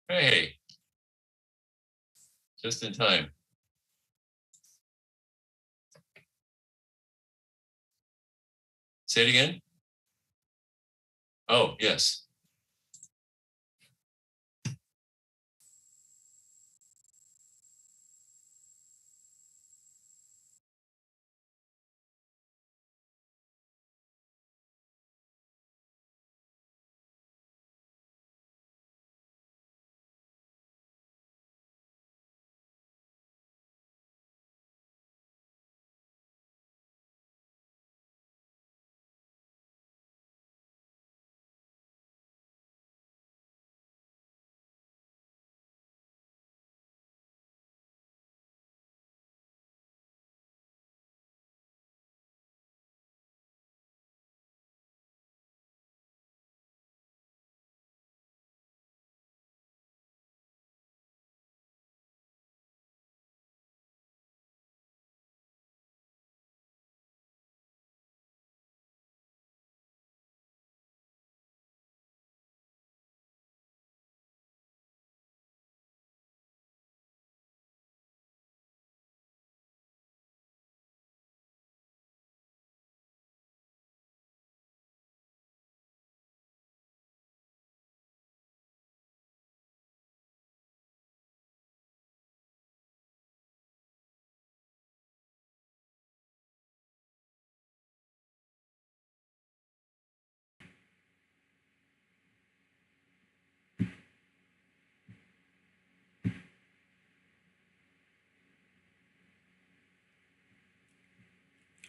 Hey, just in time. Say it again. Oh, yes.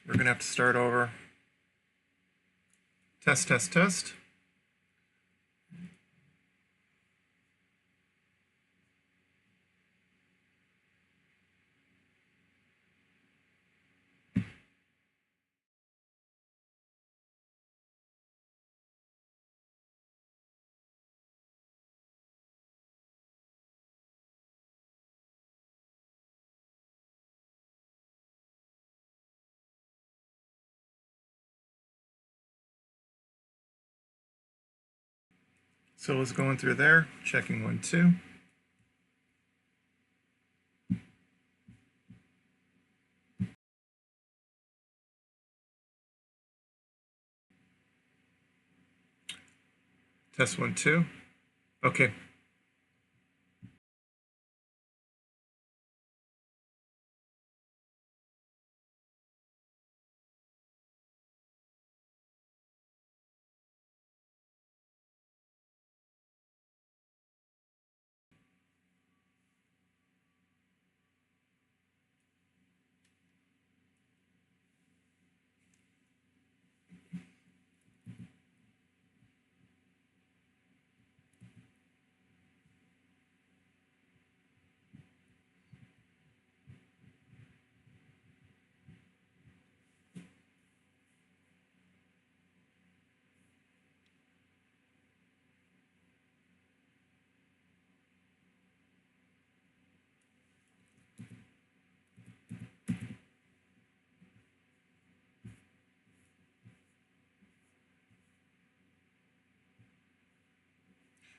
We're going to have to start over. Test, test, test. So it's going through there, checking 1, 2. Test 1, 2. Okay.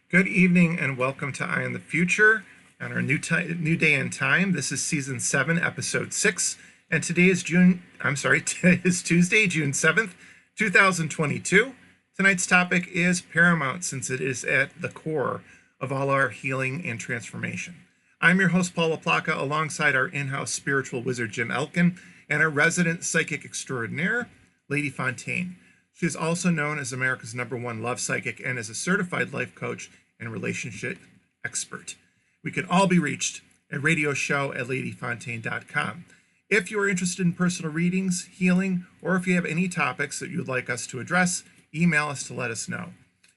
Good evening and welcome to Eye on the Future on our new day and time. This is season 7, episode 6, and today is today is Tuesday, June 7th, 2022. Tonight's topic is paramount since it is at the core of all our healing and transformation. I'm your host, Paul LaPlaca, alongside our in-house spiritual wizard, Jim Elkin, and our resident psychic extraordinaire, Lady Fontaine. She is also known as America's #1 love psychic and is a certified life coach and relationship expert. We can all be reached at radioshow@ladyfontaine.com. If you are interested in personal readings, healing, or if you have any topics that you would like us to address, email us to let us know.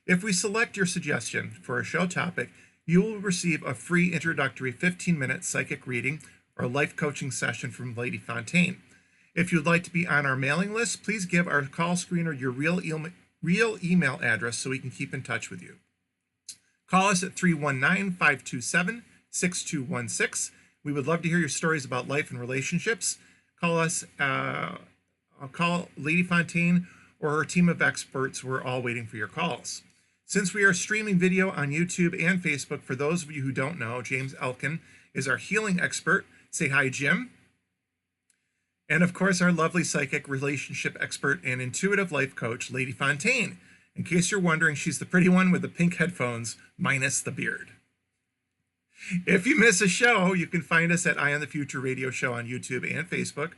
If we select your suggestion for a show topic, you will receive a free introductory 15-minute psychic reading or life coaching session from Lady Fontaine. If you'd like to be on our mailing list, please give our call screener your real email address so we can keep in touch with you. Call us at 319-527-6216. We would love to hear your stories about life and relationships. Call Lady Fontaine or her team of experts. We're all waiting for your calls. Since we are streaming video on YouTube and Facebook, for those of you who don't know, James Elkin is our healing expert. Say hi, Jim. And of course, our lovely psychic relationship expert and intuitive life coach, Lady Fontaine. In case you're wondering, she's the pretty one with the pink headphones, minus the beard. If you miss a show, you can find us at Eye on the Future Radio Show on YouTube and Facebook,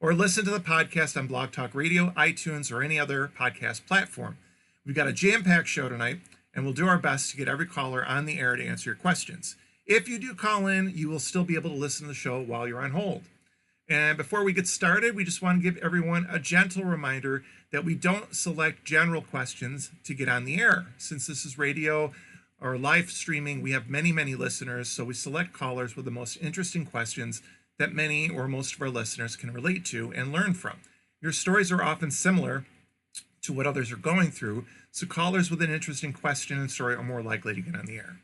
or listen to the podcast on Blog Talk Radio, iTunes, or any other podcast platform. We've got a jam-packed show tonight, and we'll do our best to get every caller on the air to answer your questions. If you do call in, you will still be able to listen to the show while you're on hold. And before we get started, we just want to give everyone a gentle reminder that we don't select general questions to get on the air. Since this is radio or live streaming, we have many, many listeners, so we select callers with the most interesting questions that many or most of our listeners can relate to and learn from. Your stories are often similar to what others are going through, so callers with an interesting question and story are more likely to get on the air.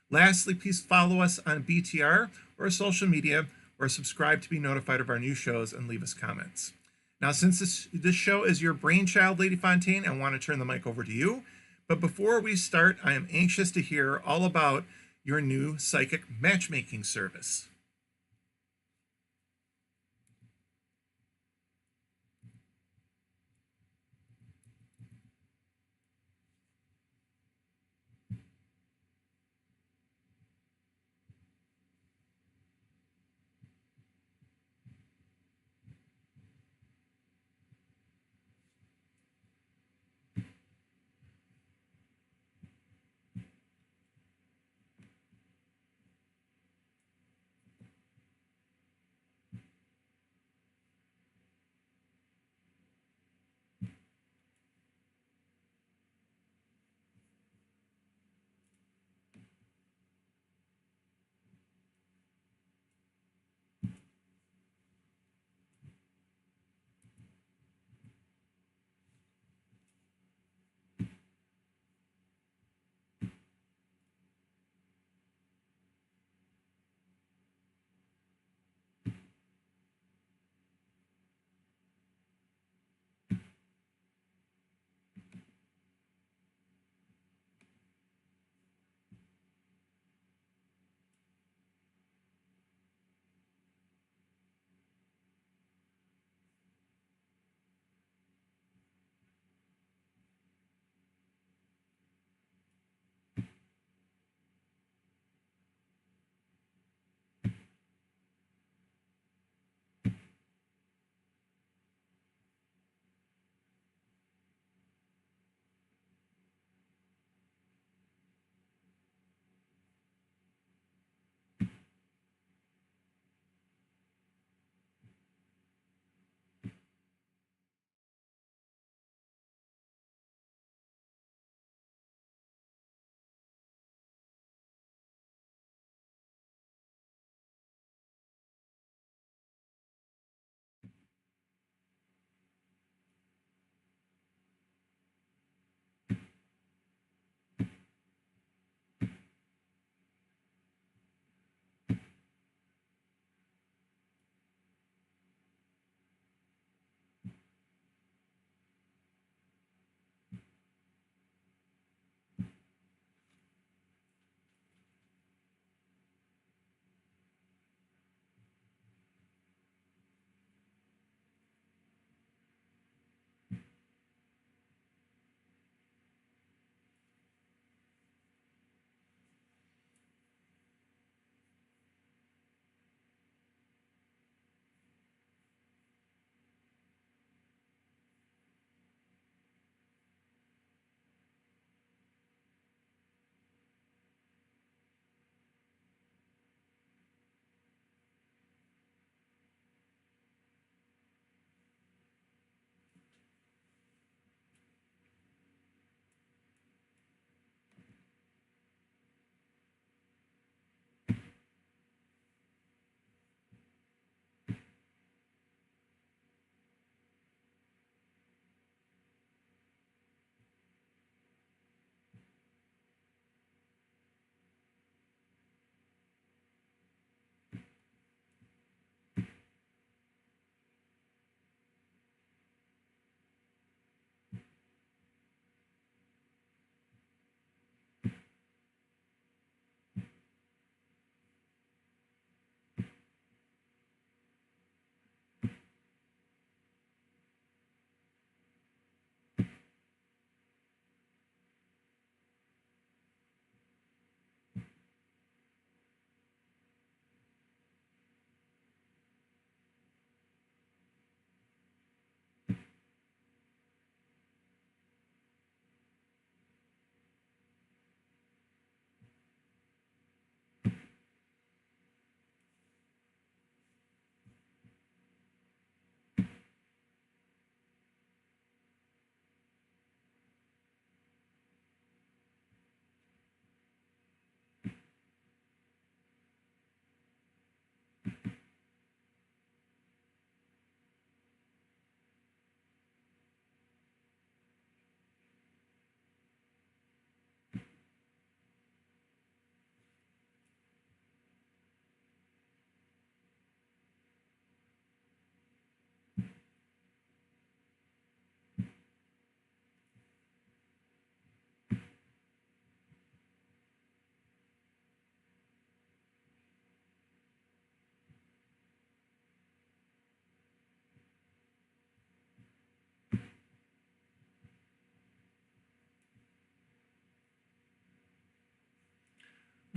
Lastly, please follow us on BTR or social media, or subscribe to be notified of our new shows and leave us comments. Now, since this show is your brainchild, Lady Fontaine, I want to turn the mic over to you. But before we start, I am anxious to hear all about your new psychic matchmaking service.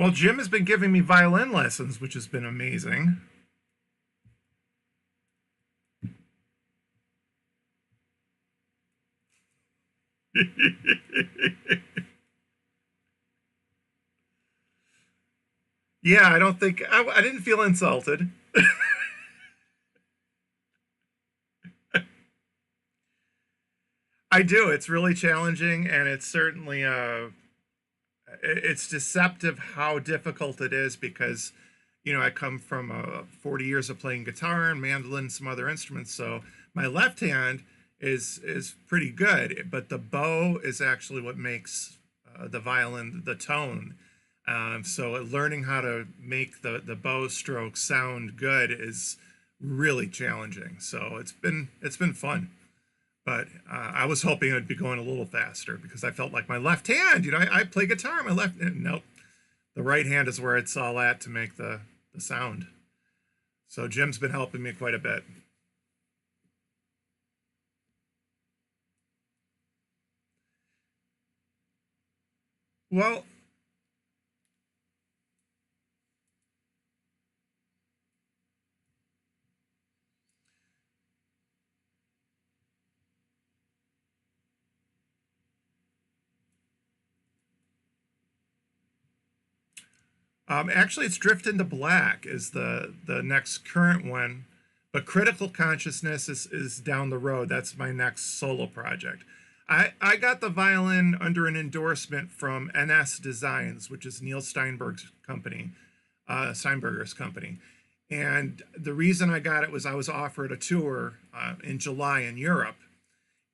Well, Jim has been giving me violin lessons, which has been amazing. Yeah, I don't think I didn't feel insulted. I do. It's really challenging, and it's certainly it's deceptive how difficult it is because I come from 40 years of playing guitar and mandolin and some other instruments, so my left hand is pretty good, but the bow is actually what makes the violin the tone. So learning how to make the bow stroke sound good is really challenging. So it's been fun, but I was hoping it would be going a little faster because I felt like my left hand, I play guitar, my left hand, nope, the right hand is where it's all at to make the sound. So Jim's been helping me quite a bit. Well, actually, it's Drift into Black is the next current one, but Critical Consciousness is down the road. That's my next solo project. I got the violin under an endorsement from NS Designs, which is Neil Steinberg's company, Steinberger's company. And the reason I got it was I was offered a tour in July in Europe,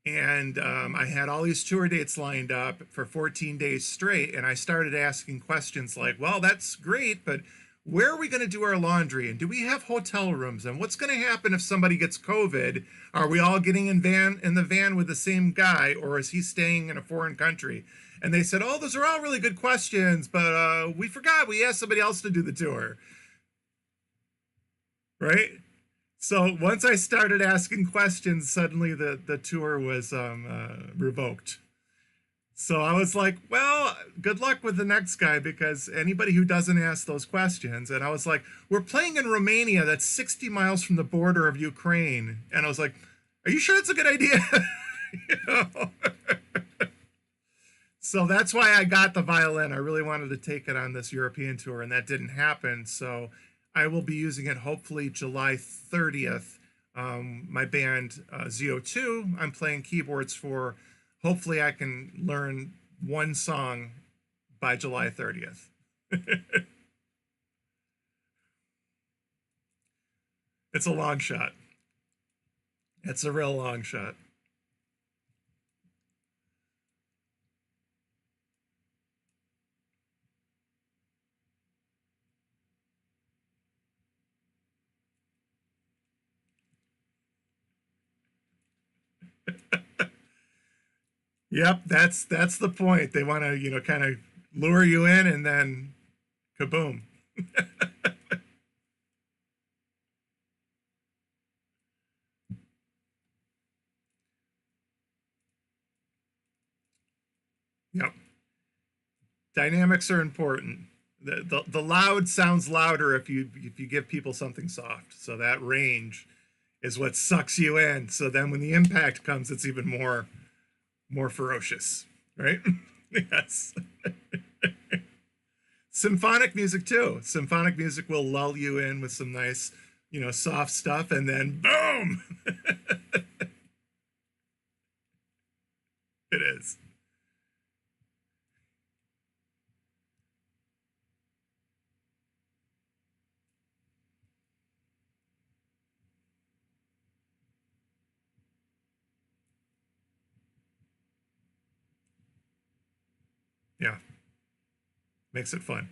and I had all these tour dates lined up for 14 days straight. And I started asking questions like, well, that's great, but where are we going to do our laundry? And do we have hotel rooms? And what's going to happen if somebody gets COVID? Are we all getting in the van with the same guy, or is he staying in a foreign country? And they said, oh, those are all really good questions, but we forgot we asked somebody else to do the tour, right? So once I started asking questions, suddenly the tour was revoked. So I was like, well, good luck with the next guy because anybody who doesn't ask those questions. And I was like, we're playing in Romania, that's 60 miles from the border of Ukraine. And I was like, are you sure it's a good idea? you know? So that's why I got the violin. I really wanted to take it on this European tour, and that didn't happen. So I will be using it hopefully July 30th. My band ZO2, I'm playing keyboards for. Hopefully, I can learn one song by July 30th. It's a long shot. It's a real long shot. Yep, that's the point. They want to, kind of lure you in and then kaboom. Yep. Dynamics are important. The loud sounds louder if you give people something soft. So that range is what sucks you in. So then when the impact comes, it's even more ferocious, right? yes. Symphonic music too. Symphonic music will lull you in with some nice, soft stuff, and then boom, it is. Yeah, makes it fun.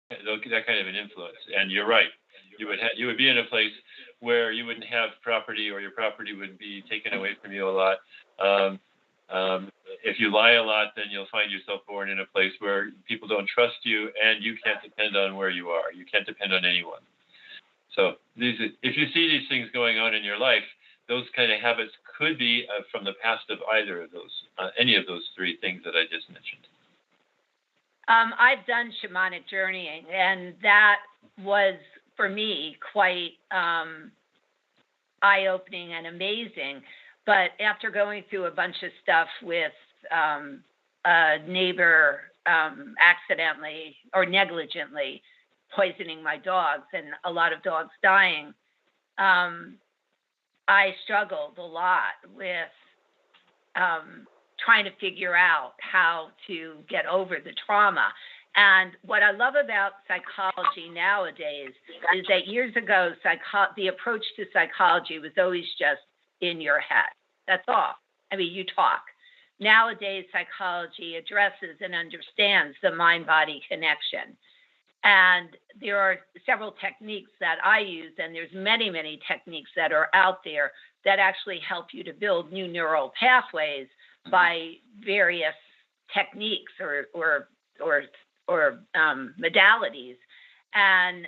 that kind of an influence. And you're right. You would be in a place where you wouldn't have property, or your property would be taken away from you a lot. Um, if you lie a lot, then you'll find yourself born in a place where people don't trust you, and you can't depend on where you are. You can't depend on anyone. So if you see these things going on in your life, those kind of habits could be from the past of either of those, any of those three things that I just mentioned. I've done shamanic journeying, and that was for me quite eye-opening and amazing. But after going through a bunch of stuff with a neighbor accidentally or negligently poisoning my dogs and a lot of dogs dying, I struggled a lot with trying to figure out how to get over the trauma. And what I love about psychology nowadays is that years ago, the approach to psychology was always just in your head. That's all. I mean, you talk. Nowadays, psychology addresses and understands the mind-body connection. And there are several techniques that I use, and there's many, many techniques that are out there that actually help you to build new neural pathways by various techniques or modalities. And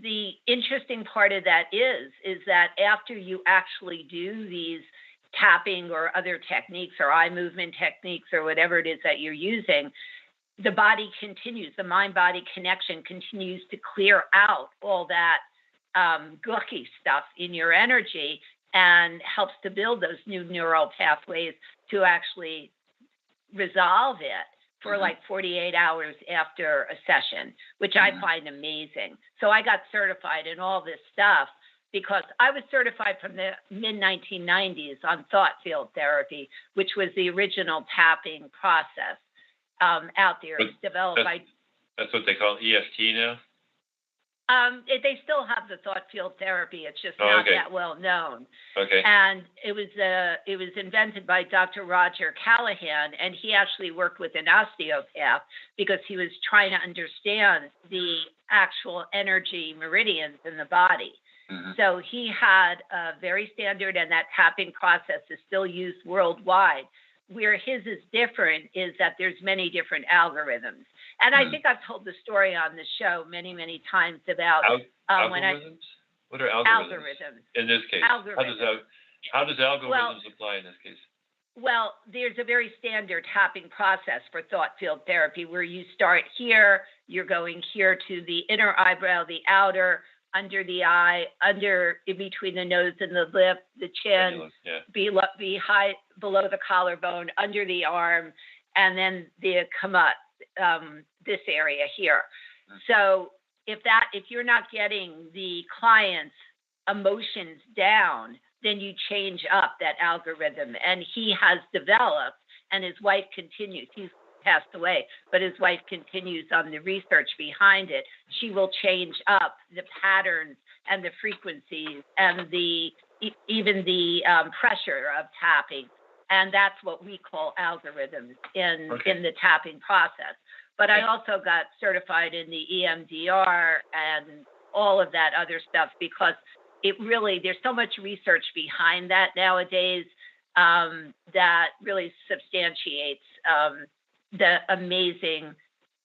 the interesting part of that is that after you actually do these tapping or other techniques or eye movement techniques or whatever it is that you're using, the body continues, the mind-body connection continues to clear out all that glucky stuff in your energy and helps to build those new neural pathways to actually resolve it for like 48 hours after a session, which I find amazing. So I got certified in all this stuff because I was certified from the mid-1990s on thought field therapy, which was the original tapping process out there. It was developed by... That's what they call EFT now? They still have the thought field therapy. It's just not that well known. Okay. And it was invented by Dr. Roger Callahan, and he actually worked with an osteopath because he was trying to understand the actual energy meridians in the body. Mm-hmm. So he had a very standard, and that tapping process is still used worldwide. Where his is different is that there's many different algorithms. And I think I've told the story on the show many, many times about algorithms? What are algorithms? In this case, algorithms. How does algorithms apply in this case? Well, there's a very standard tapping process for thought field therapy where you start here, you're going here to the inner eyebrow, the outer, under the eye, in between the nose and the lip, the chin, below the collarbone, under the arm, and then the kamut, this area here. So if you're not getting the client's emotions down, then you change up that algorithm. And he has developed, and his wife continues. He's passed away, but his wife continues on the research behind it. She will change up the patterns and the frequencies and even the pressure of tapping. And that's what we call algorithms in the tapping process. But I also got certified in the EMDR and all of that other stuff because there's so much research behind that nowadays that really substantiates the amazing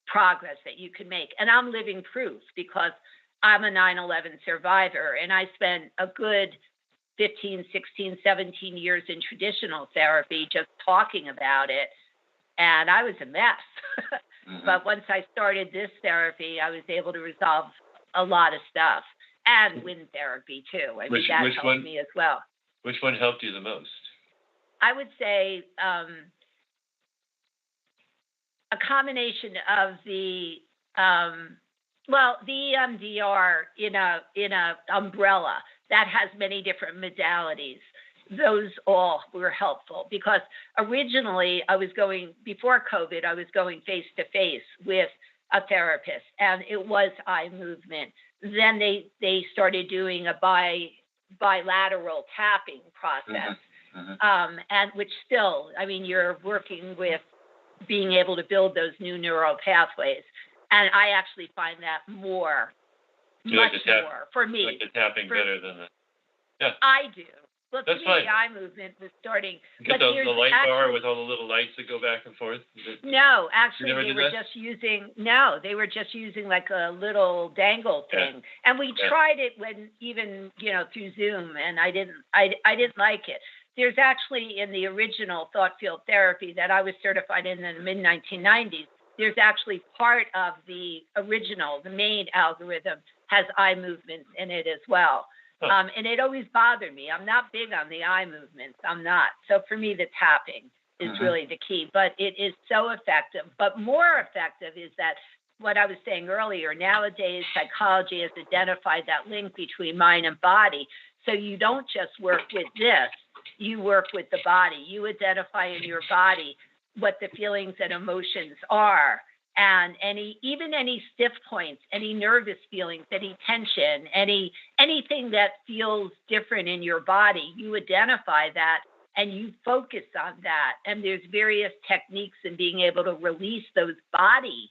progress that you can make. And I'm living proof because I'm a 9/11 survivor, and I spent a good 15, 16, 17 years in traditional therapy just talking about it, and I was a mess. But once I started this therapy, I was able to resolve a lot of stuff, and wind therapy too. I mean, that helped me as well. Which one helped you the most? I would say a combination of the EMDR in a umbrella that has many different modalities. Those all were helpful because originally before COVID, I was going face to face with a therapist, and it was eye movement. Then they started doing a bilateral tapping process, and which still, I mean, you're working with being able to build those new neural pathways. And I actually find that You like much the tap- more for me. Like the tapping better than the. Yeah. I do. Well, to That's me, fine. the eye movement was starting. Get But the there's light bar actually- with all the little lights that go back and forth. No, actually, never they did were that? they were just using like a little dangle Yeah. thing. And we Yeah. tried it when even, through Zoom, and I didn't like it. There's actually in the original thought field therapy that I was certified in the mid 1990s, there's actually part of the original, the main algorithm has eye movements in it as well. Huh. And it always bothered me. I'm not big on the eye movements. I'm not. So for me, the tapping is Mhm. really the key, but it is so effective. But more effective is that what I was saying earlier, nowadays psychology has identified that link between mind and body. So you don't just work with this, you work with the body. You identify in your body what the feelings and emotions are. And even any stiff points, any nervous feelings, any tension, anything that feels different in your body, you identify that and you focus on that. And there's various techniques in being able to release those body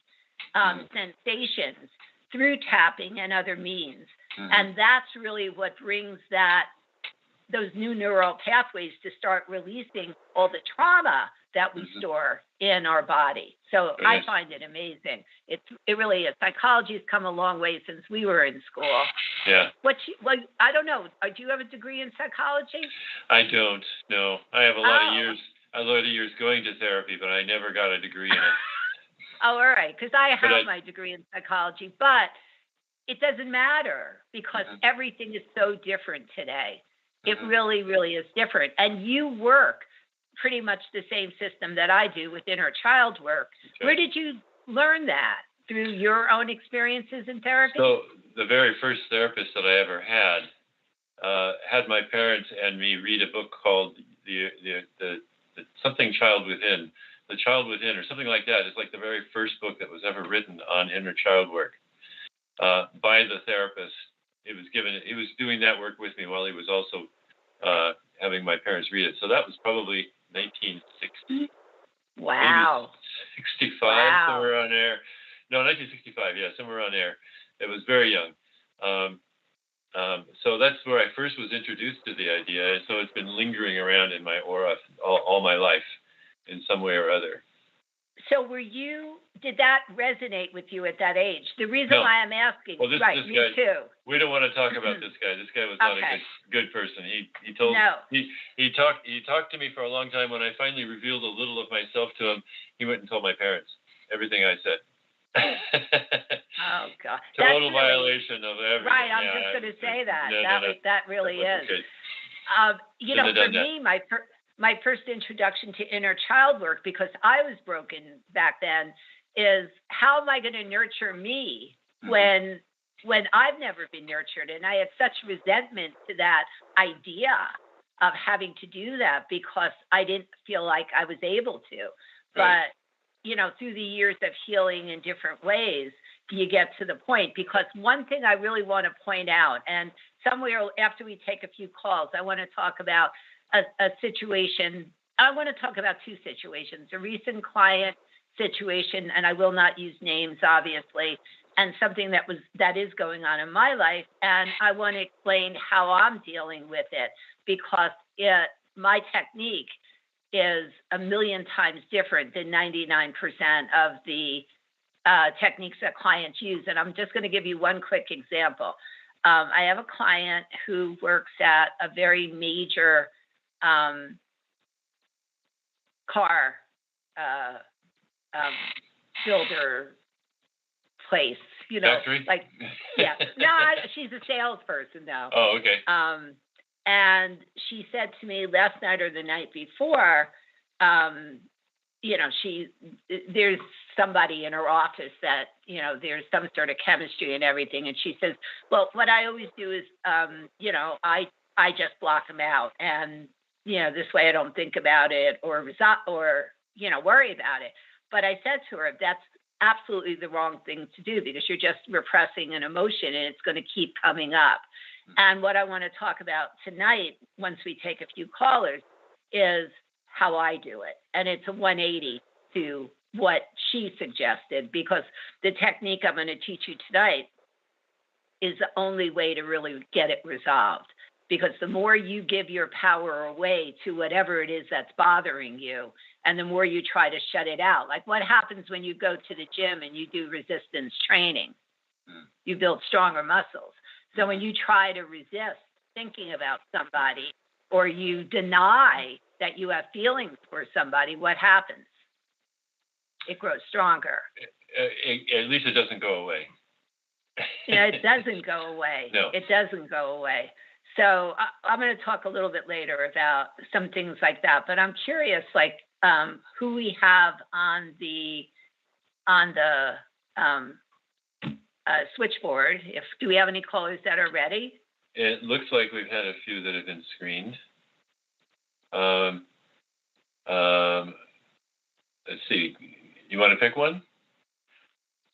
sensations through tapping and other means. Mhm. And that's really what brings those new neural pathways to start releasing all the trauma that we Mhm. store in our body. So Very I nice. find it amazing. It really is. Psychology's come a long way since we were in school. Yeah. I don't know. Do you have a degree in psychology? I don't. No, I have a lot of Oh. years. A lot of years going to therapy, but I never got a degree in it. Oh, all right. Because I But have I- my degree in psychology, but it doesn't matter because Mhm. everything is so different today. It Mhm. really, really is different. And you work pretty much the same system that I do with inner child work. Okay. Where did you learn that? Through your own experiences in therapy? So the very first therapist that I ever had my parents and me read a book called the something Child Within, The Child Within, or something like that. It's like the very first book that was ever written on inner child work by the therapist. He was doing that work with me while he was also having my parents read it. So that was probably 1960. Wow. 65, Wow. somewhere around there. No, 1965, yeah, somewhere around there. It was very young. So that's where I first was introduced to the idea. And so it's been lingering around in my aura all my life in some way or other. So did that resonate with you at that age? The reason No. why I'm asking, Well, this right, me guy- too. We don't want to talk about this guy. This guy was not Okay. a good person. He told No. he talked to me for a long time. When I finally revealed a little of myself to him, he went and told my parents everything I said. Oh, God. Total That's really- violation of everything. Right, I'm Yeah, just going to say that. No. That really That is. wasn't good. You Shouldn't know, have for done me, my first introduction to inner child work, because I was broken back then, is how am I going to nurture me Mhm. when I've never been nurtured? And I had such resentment to that idea of having to do that because I didn't feel like I was able to. Right. But, through the years of healing in different ways, you get to the point. Because one thing I really want to point out, and somewhere after we take a few calls, I want to talk about a situation. I want to talk about two situations, a recent client situation, and I will not use names, obviously, and something that is going on in my life. And I want to explain how I'm dealing with it, because my technique is a million times different than 99% of the techniques that clients use. And I'm just going to give you one quick example. I have a client who works at a very major car builder place, Factory? like, yeah. No, she's a salesperson now. Oh, okay. And she said to me last night or the night before, there's somebody in her office that, there's some sort of chemistry and everything. And she says, well, what I always do is, I just block them out. And, this way I don't think about it or worry about it. But I said to her, that's absolutely the wrong thing to do, because you're just repressing an emotion and it's going to keep coming up. And what I want to talk about tonight, once we take a few callers, is how I do it. And it's a 180 to what she suggested, because the technique I'm going to teach you tonight is the only way to really get it resolved. Because the more you give your power away to whatever it is that's bothering you, and the more you try to shut it out. Like what happens when you go to the gym and you do resistance training? You build stronger muscles. So when you try to resist thinking about somebody, or you deny that you have feelings for somebody, what happens? It grows stronger. At least it doesn't go away. It doesn't go away. No. It doesn't go away. So I'm going to talk a little bit later about some things like that. But I'm curious, like who we have on the switchboard. Do we have any callers that are ready? It looks like we've had a few that have been screened. Let's see. You want to pick one?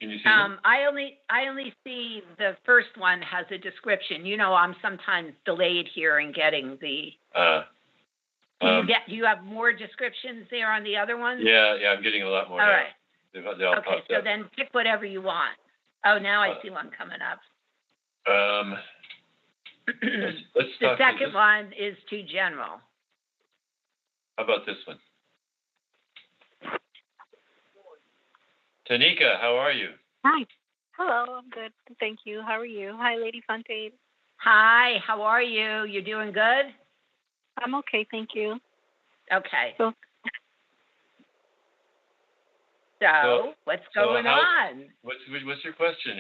Can you see them? I only see the first one has a description. I'm sometimes delayed here in getting the. Do you have more descriptions there on the other ones? Yeah, I'm getting a lot more. All now. right. They all Okay, popped so up. then pick whatever you want. Oh, now I see one coming up. Let's The talk to second this. one is too general. How about this one? Tanika, how are you? Hi. Hello, I'm good. Thank you. How are you? Hi, Lady Fontaine. Hi, how are you? You doing good? I'm okay, thank you. Okay. So- So what's going on? What's your question?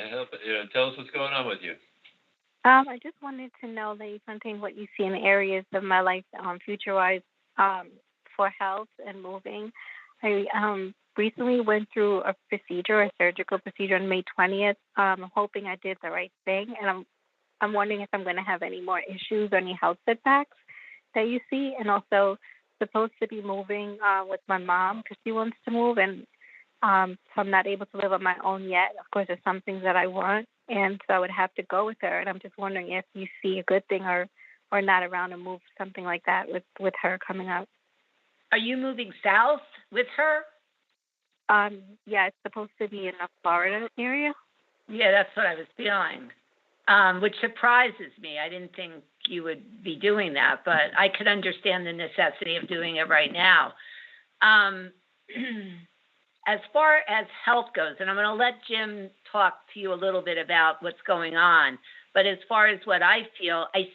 Tell us what's going on with you. I just wanted to know, Lady Fontaine, what you see in areas of my life, future-wise, for health and moving. I recently went through a surgical procedure on May 20th. I'm hoping I did the right thing, and I'm wondering if I'm going to have any more issues or any health setbacks that you see. And also supposed to be moving with my mom because she wants to move, and so I'm not able to live on my own yet. Of course, there's some things that I want, and so I would have to go with her. And I'm just wondering if you see a good thing or not around a move, something like that with her coming up. Are you moving south with her? Yeah, it's supposed to be in the Florida area. Yeah, that's what I was feeling, which surprises me. I didn't think you would be doing that, but I could understand the necessity of doing it right now. As far as health goes, and I'm going to let Jim talk to you a little bit about what's going on, but as far as what I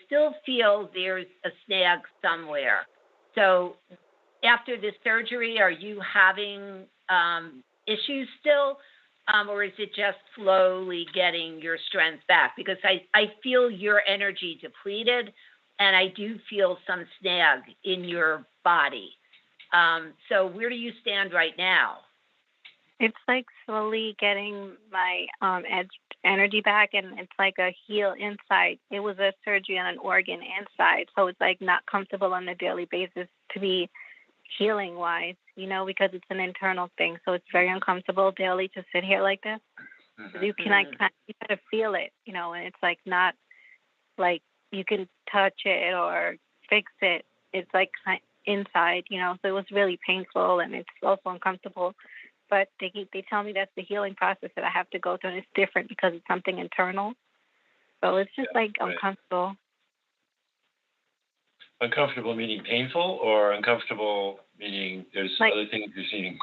still feel there's a snag somewhere. So after this surgery, are you having issues still, or is it just slowly getting your strength back? Because I feel your energy depleted, and I do feel some snag in your body. So where do you stand right now? It's like slowly getting my energy back, and it's like a heal inside. It was a surgery on an organ inside, so it's like not comfortable on a daily basis to be healing wise, because it's an internal thing. So it's very uncomfortable daily to sit here like this. Mm-hmm. You gotta feel it, and it's like not like you can touch it or fix it. It's like inside, so it was really painful, and it's also uncomfortable. But they tell me that's the healing process that I have to go through, and it's different because it's something internal. So it's just uncomfortable. Uncomfortable meaning painful, or uncomfortable meaning there's other things you're seeing?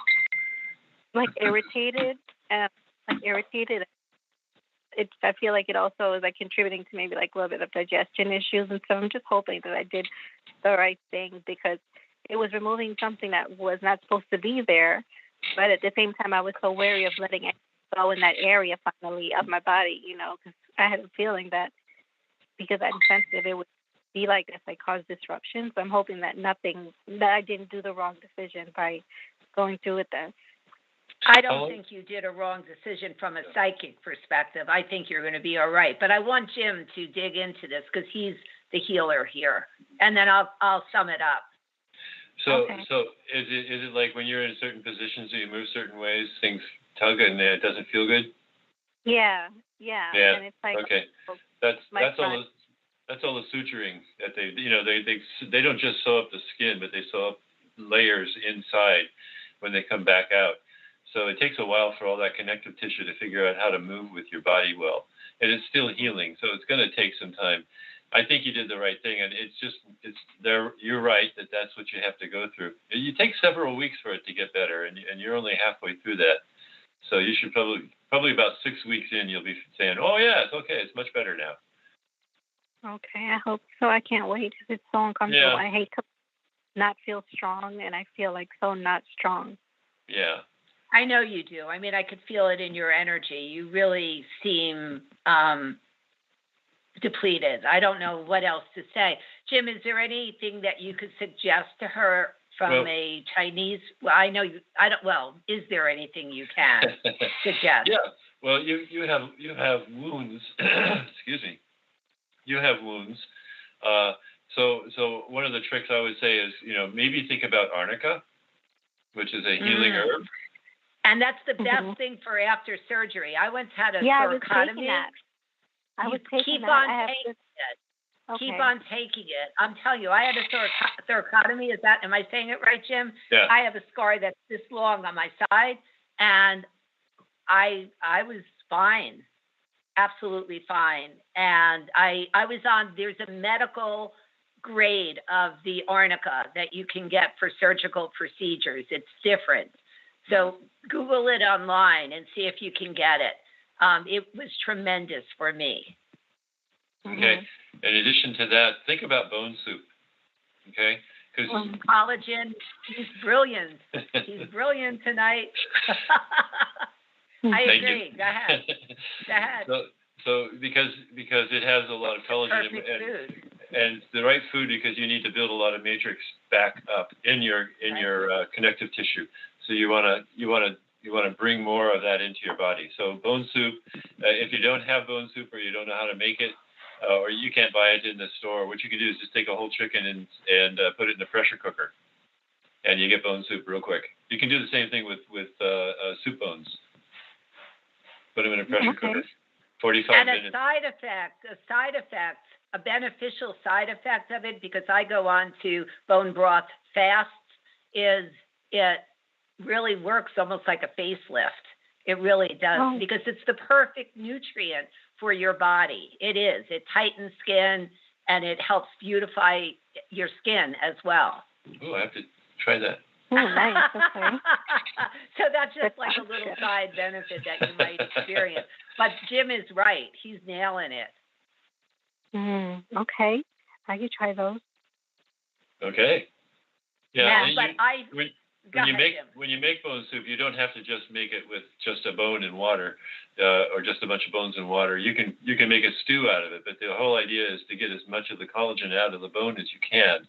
Like irritated. I feel like it also is like contributing to maybe like a little bit of digestion issues, and so I'm just hoping that I did the right thing, because it was removing something that was not supposed to be there. But at the same time, I was so wary of letting it go in that area finally of my body, because I had a feeling that because I'm sensitive, it would be like this, like cause disruption. So I'm hoping that I didn't do the wrong decision by going through with this. I don't think you did a wrong decision from a psychic perspective. I think you're going to be all right. But I want Jim to dig into this because he's the healer here, and then I'll sum it up. So, okay. So is it like when you're in certain positions, so you move certain ways, things tug and it doesn't feel good? Yeah. And it's like okay, that's all the suturing that they don't just sew up the skin, but they sew up layers inside when they come back out. So it takes a while for all that connective tissue to figure out how to move with your body well. And it's still healing, so it's going to take some time. I think you did the right thing, and it's there. You're right that's what you have to go through. You take several weeks for it to get better, and you're only halfway through that. So you should probably about 6 weeks in, you'll be saying, "Oh yeah, it's okay. It's much better now." Okay, I hope so. I can't wait. It's so uncomfortable. Yeah. I hate to not feel strong, and I feel like so not strong. Yeah. I know you do. I mean, I could feel it in your energy. You really seem depleted. I don't know what else to say. Jim, is there anything that you could suggest to her from a Chinese? Well, I know you. I don't. Well, is there anything you can suggest? Yeah. Well, you have wounds. Excuse me. You have wounds. So one of the tricks I would say is, maybe think about arnica, which is a healing herb. And that's the best thing for after surgery. I once had a I was thoracotomy. taking that. I was taking keep that. on I have taking it. Okay. Keep on taking it. I'm telling you, I had a thoracotomy. Am I saying it right, Jim? Yeah. I have a scar that's this long on my side, and I was fine, absolutely fine. And I was on. There's a medical grade of the arnica that you can get for surgical procedures. It's different. So Google it online and see if you can get it. It was tremendous for me. Okay. In addition to that, think about bone soup. Okay. Because collagen, he's brilliant. He's brilliant tonight. I agree. Go ahead. So because it has a lot of collagen Perfect food. and it's the right food, because you need to build a lot of matrix back up in your connective tissue. So you want to bring more of that into your body. So bone soup, if you don't have bone soup or you don't know how to make it, or you can't buy it in the store, what you can do is just take a whole chicken and put it in a pressure cooker, and you get bone soup real quick. You can do the same thing with soup bones. Put them in a pressure cooker, 45 minutes. And a beneficial side effect of it, because I go on to bone broth fasts, is it really works almost like a facelift. It really does, because it's the perfect nutrient for your body. It is. It tightens skin, and it helps beautify your skin as well. Oh, I have to try that. Oh, nice. Okay. So that's just like a little side benefit that you might experience. But Jim is right. He's nailing it. Okay. I could try those. Okay. Yeah. When you make bone soup, you don't have to just make it with just a bone and water, or just a bunch of bones and water. You can make a stew out of it, but the whole idea is to get as much of the collagen out of the bone as you can.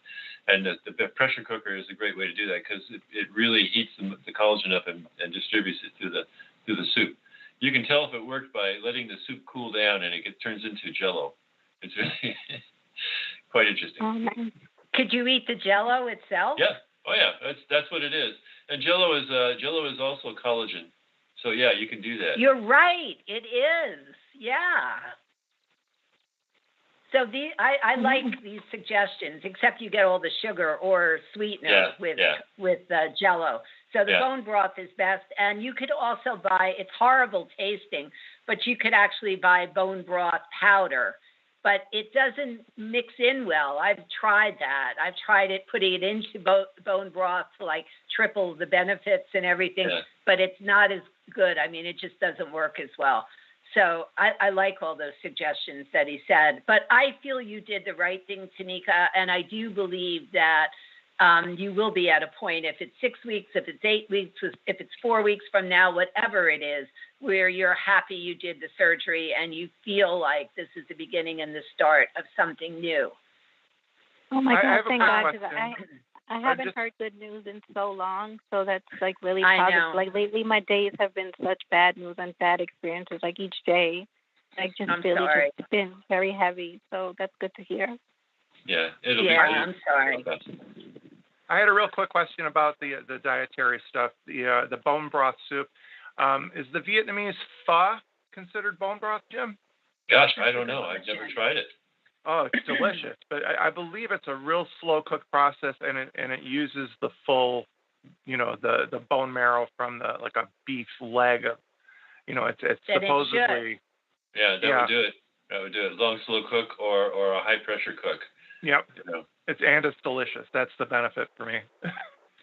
And the pressure cooker is a great way to do that, because it really heats the collagen up and distributes it through the soup. You can tell if it worked by letting the soup cool down and it turns into Jell-O. It's really quite interesting. Oh, nice. Could you eat the Jell-O itself? Yeah. Oh yeah. That's what it is. And Jell-O is also collagen. So yeah, you can do that. You're right. It is. Yeah. So I like these suggestions, except you get all the sugar or sweetener with Jell-O. So the bone broth is best, and you could also buy. It's horrible tasting, but you could actually buy bone broth powder. But it doesn't mix in well. I've tried that. I've tried it, putting it into bone broth to like triple the benefits and everything, but it's not as good. I mean, it just doesn't work as well. So I like all those suggestions that he said. But I feel you did the right thing, Tanika, and I do believe that you will be at a point, if it's 6 weeks, if it's 8 weeks, if it's 4 weeks from now, whatever it is, where you're happy you did the surgery and you feel like this is the beginning and the start of something new. Oh my God, thank God, question. because I haven't heard good news in so long, so that's like really I positive. know. Like lately my days have been such bad news and bad experiences, like each day. Like just I'm really sorry. just been very heavy, so that's good to hear. Yeah, it'll be. I'm sorry. I had a real quick question about the dietary stuff. The bone broth soup. Is the Vietnamese pho considered bone broth, Jim? Gosh, I don't know. I've never tried it. Oh, it's delicious. But I believe it's a real slow cook process, and it uses the full the bone marrow from like a beef leg. It's Then it supposedly. Yeah, that would do it. That would do it. Long slow cook or a high pressure cook. Yep. You know. It's delicious. That's the benefit for me.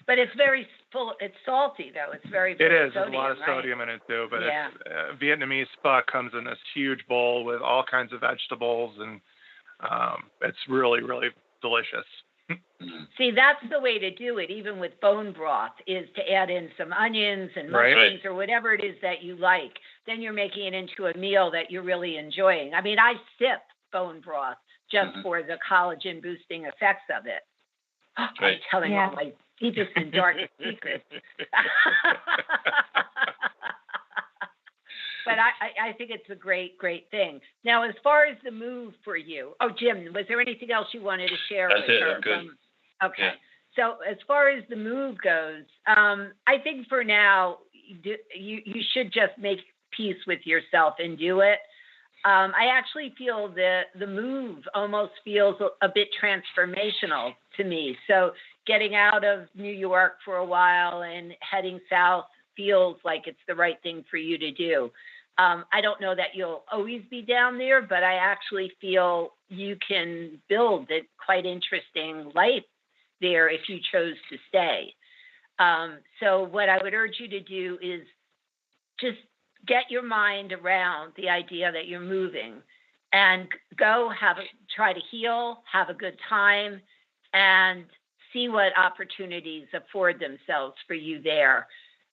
But it's very full. It's salty though. It's very. Full It is. of There's sodium, a lot of right? sodium in it too. But Yeah. it's Vietnamese pho comes in this huge bowl with all kinds of vegetables, and it's really, really delicious. See, that's the way to do it, even with bone broth, is to add in some onions and Right. mushrooms or whatever it is that you like. Then you're making it into a meal that you're really enjoying. I mean, I sip bone broth just for the collagen boosting effects of it. I'm Right. telling all my deepest and darkest secrets. But I think it's a great, great thing. Now, as far as the move for you, Jim, was there anything else you wanted to share That's with it. her? I'm good. Okay. Yeah. So as far as the move goes, I think for now, you should just make peace with yourself and do it. I actually feel the move almost feels a bit transformational to me. So getting out of New York for a while and heading south feels like it's the right thing for you to do. I don't know that you'll always be down there, but I actually feel you can build a quite interesting life there if you chose to stay. So what I would urge you to do is just get your mind around the idea that you're moving and go try to heal, have a good time, and see what opportunities afford themselves for you there,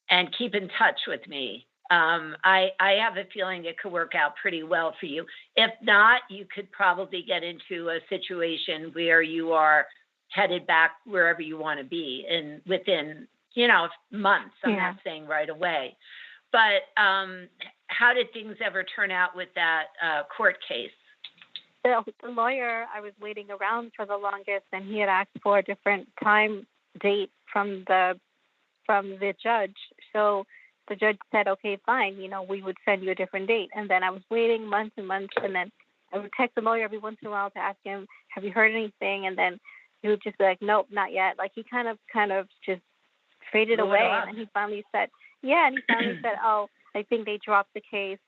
and keep in touch with me. I have a feeling it could work out pretty well for you. If not, you could probably get into a situation where you are headed back wherever you want to be within, months. I'm not saying right away. But how did things ever turn out with that court case? The lawyer, I was waiting around for the longest, and he had asked for a different time date from the judge. So the judge said, okay, fine, we would send you a different date. And then I was waiting months and months, and then I would text the lawyer every once in a while to ask him, have you heard anything? And then he would just be like, nope, not yet. Like he kind of just faded away. And he finally said, oh, I think they dropped the case.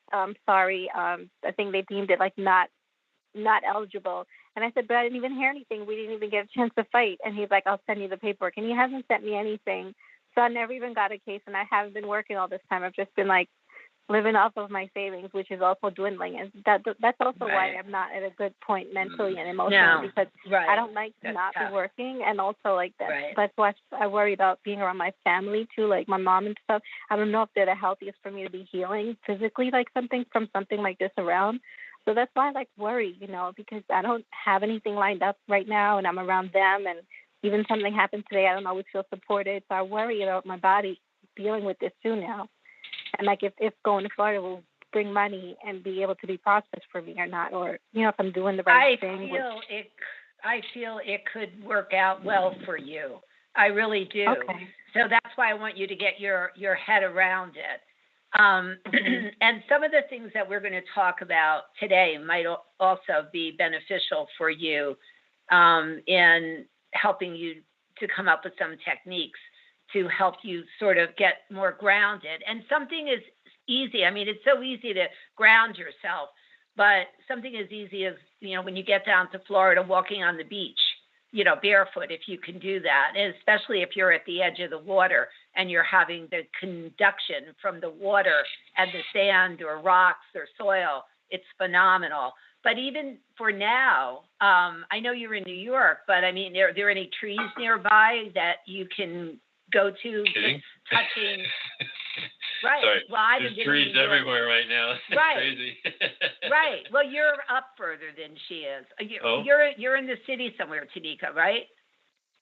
Sorry. I think they deemed it like not eligible. And I said, but I didn't even hear anything. We didn't even get a chance to fight. And he's like, I'll send you the paperwork. And he hasn't sent me anything. So I never even got a case, and I haven't been working all this time. I've just been like living off of my savings, which is also dwindling. And that's also why I'm not at a good point mentally and emotionally, because I don't like to not be working. And also like that. That's why I worry about being around my family too, like my mom and stuff. I don't know if they're the healthiest for me to be healing physically, like something like this around. So that's why I worry, because I don't have anything lined up right now, and I'm around them, and even something happened today, I don't always feel supported. So I worry about my body dealing with this too now. And if going to Florida will bring money and be able to be processed for me or not, or, if I'm doing the right thing. I feel it could work out well for you. I really do. Okay. So that's why I want you to get your head around it. And some of the things that we're going to talk about today might also be beneficial for you in helping you to come up with some techniques to help you sort of get more grounded. And something is easy. I mean, it's so easy to ground yourself, but something as easy as, when you get down to Florida, walking on the beach, barefoot, if you can do that, and especially if you're at the edge of the water and you're having the conduction from the water and the sand or rocks or soil, it's phenomenal. But even for now, I know you're in New York, but I mean, are there any trees nearby that you can go to? Kidding? Touching. Right. Sorry. Well, I There's trees everywhere right now. It's crazy. Right. Well, you're up further than she is. You're in the city somewhere, Tanika, right?